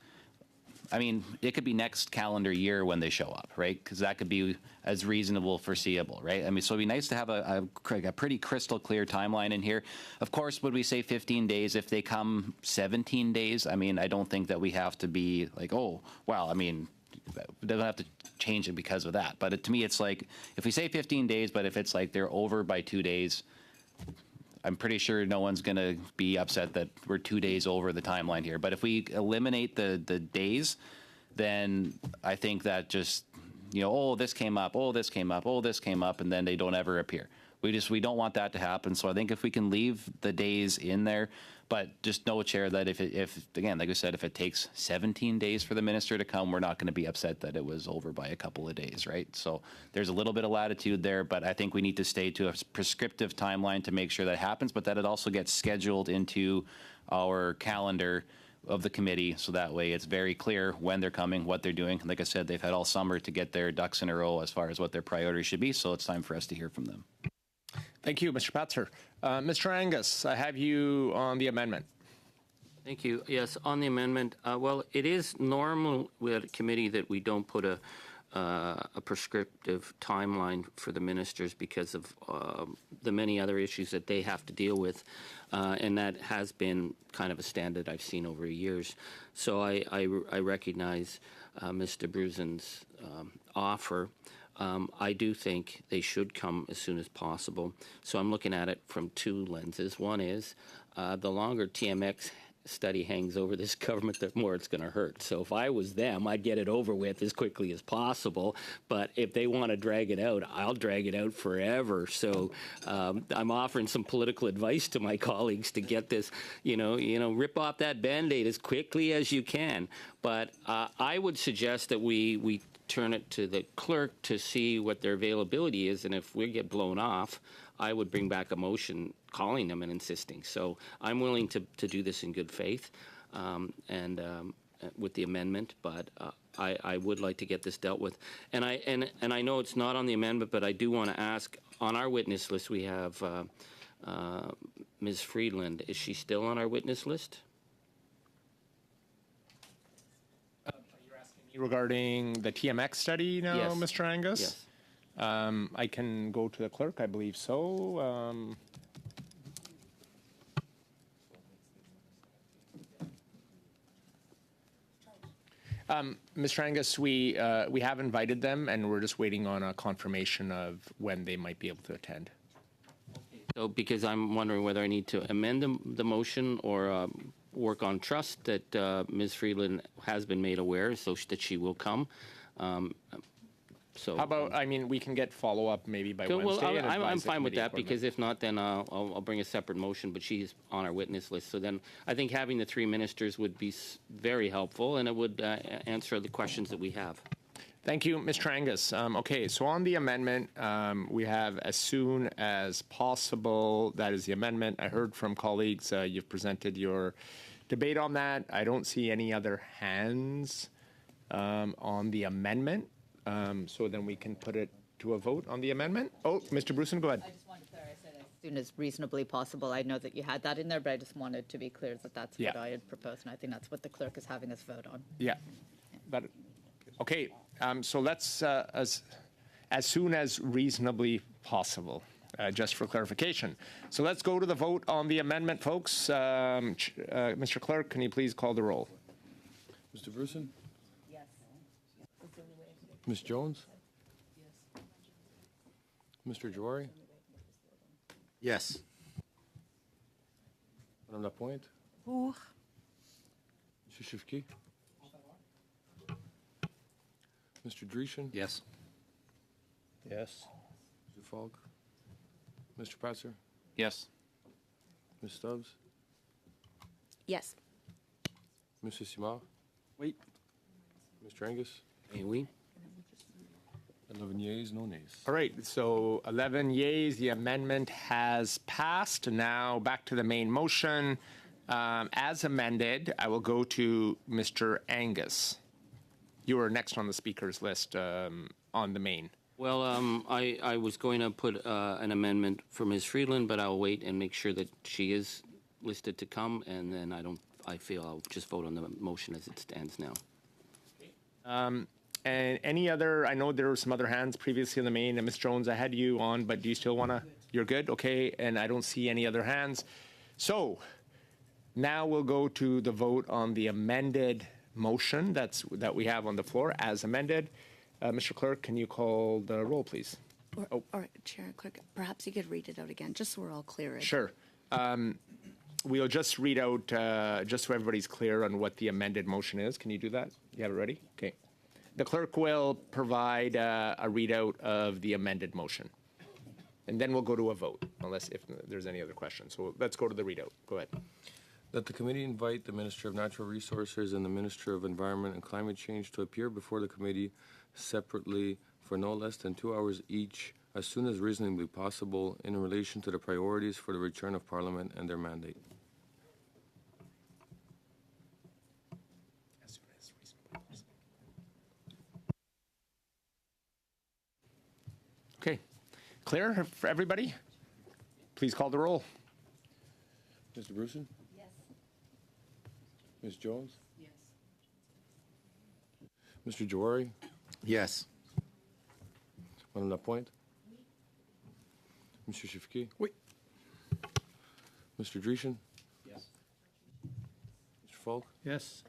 I mean, it could be next calendar year when they show up, right? Because that could be as reasonable, foreseeable, right? I mean, so it'd be nice to have a pretty crystal clear timeline in here. Of course, would we say 15 days if they come 17 days? I mean, I don't think that we have to be like, oh, well, I mean, we don't have to change it because of that. But to me, it's like, if we say 15 days, but if it's like they're over by 2 days, I'm pretty sure no one's going to be upset that we're 2 days over the timeline here. But if we eliminate the days, then I think that just, oh, this came up, oh, this came up, oh, this came up, and then they don't ever appear. We don't want that to happen. So I think if we can leave the days in there, but just know, Chair, that if again, like I said, if it takes 17 days for the minister to come, we're not going to be upset that it was over by a couple of days, right? So there's a little bit of latitude there, but I think we need to stay to a prescriptive timeline to make sure that happens, but that it also gets scheduled into our calendar of the committee, so that way it's very clear when they're coming, what they're doing. Like I said, they've had all summer to get their ducks in a row as far as what their priorities should be, so it's time for us to hear from them. Thank you, Mr. Patzer. Mr. Angus, I have you on the amendment. Thank you. Yes, on the amendment, well, it is normal with a committee that we don't put a prescriptive timeline for the ministers because of the many other issues that they have to deal with, and that has been kind of a standard I've seen over years. So I recognize Mr. Bruson's offer. I do think they should come as soon as possible. So I'm looking at it from two lenses. One is the longer TMX study hangs over this government, the more it's going to hurt. So if I was them, I'd get it over with as quickly as possible. But if they want to drag it out, I'll drag it out forever. So I'm offering some political advice to my colleagues to get this, rip off that Band-Aid as quickly as you can. But I would suggest that we turn it to the clerk to see what their availability is, and if we get blown off, I would bring back a motion calling them and insisting. So I'm willing to do this in good faith and with the amendment, but I would like to get this dealt with. And I know it's not on the amendment, but I do want to ask, on our witness list we have Ms. Friedland. Is she still on our witness list? Regarding the TMX study now, Yes. Mr. Angus? Yes. I can go to the clerk, I believe so. Mr. Angus, we have invited them, and we're just waiting on a confirmation of when they might be able to attend. So because I'm wondering whether I need to amend the motion or work on trust that Ms. Freeland has been made aware, so that she will come. So How about, I mean, we can get follow-up maybe by well, Wednesday. and I'm advise the fine with committee that, accordingly. because if not, then I'll bring a separate motion, but she's on our witness list. So then I think having the three ministers would be very helpful, and it would answer the questions that we have. Thank you, Mr. Angus. Okay, so on the amendment, we have as soon as possible. That is the amendment. I heard from colleagues, you've presented your debate on that. I don't see any other hands on the amendment. So then we can put it to a vote on the amendment. Oh, Mr. Bruson, go ahead. I just wanted to clarify, I said as soon as reasonably possible. I know that you had that in there, but I just wanted to be clear that that's what Yeah. I had proposed, and I think that's what the clerk is having us vote on. Yeah. But, okay, so let's, as soon as reasonably possible, just for clarification. So let's go to the vote on the amendment, folks. Mr. Clerk, can you please call the roll? Mr. Bruson? Yes. Ms. Jones? Mr. Jawari? Yes. Madame Lapointe? Ooh. Mr. Shifki? Mr. Dreeshen? Yes. Yes. Mr. Falk? Mr. Patzer? Yes. Ms. Stubbs? Yes. Mr. Simard? Wait. Mr. Angus? May we? 11 yeas, no nays. All right, so 11 yeas, the amendment has passed. Now back to the main motion. As amended, I will go to Mr. Angus. You are next on the speakers list on the main. Well, I was going to put an amendment for Ms. Freeland, but I'll wait and make sure that she is listed to come, and then I feel I'll just vote on the motion as it stands now. And any other, I know there were some other hands previously on the main, and Ms. Jones, I had you on, but do you still want to? You're good? Okay, and I don't see any other hands. So now we'll go to the vote on the amended motion that we have on the floor as amended. Mr. Clerk, can you call the roll, please? Or Chair Clerk, perhaps you could read it out again, just so we're all clear. Sure. We'll just read out, just so everybody's clear on what the amended motion is. Can you do that? You have it ready? Okay. The clerk will provide a readout of the amended motion. And then we'll go to a vote, if there's any other questions. So let's go to the readout. Go ahead. That the committee invite the Minister of Natural Resources and the Minister of Environment and Climate Change to appear before the committee separately for no less than 2 hours each, as soon as reasonably possible, in relation to the priorities for the return of Parliament and their mandate. Okay. Clear for everybody? Please call the roll. Mr. Bruson? Yes. Ms. Jones? Yes. Mr. Jawari? Yes. Madame Lapointe? Mr. Shifki? Wait. Mr. Dreeshen? Yes. Mr. Falk? Yes.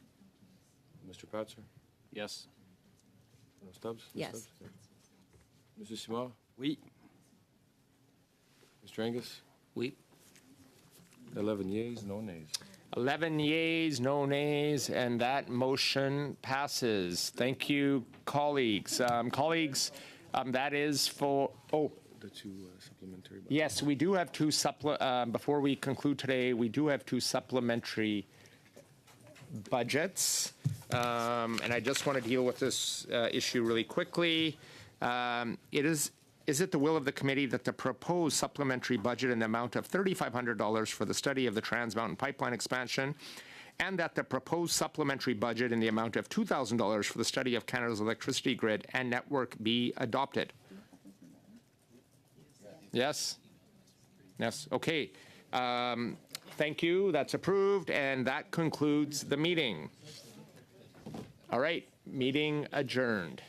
Mr. Patzer? Yes. Ms. Stubbs? Yes. Mr. Simard? Oui. Mr. Angus? We? 11 yeas, no nays. 11 yeas, no nays, and that motion passes. Thank you, colleagues. That is for, The two supplementary. yes, we do have two before we conclude today, we do have two supplementary budgets. And I just want to deal with this issue really quickly. Is it the will of the committee that the proposed supplementary budget in the amount of $3,500 for the study of the Trans Mountain Pipeline expansion, and that the proposed supplementary budget in the amount of $2,000 for the study of Canada's electricity grid and network be adopted? Yes? Yes, okay. Thank you, that's approved, and that concludes the meeting. All right, meeting adjourned.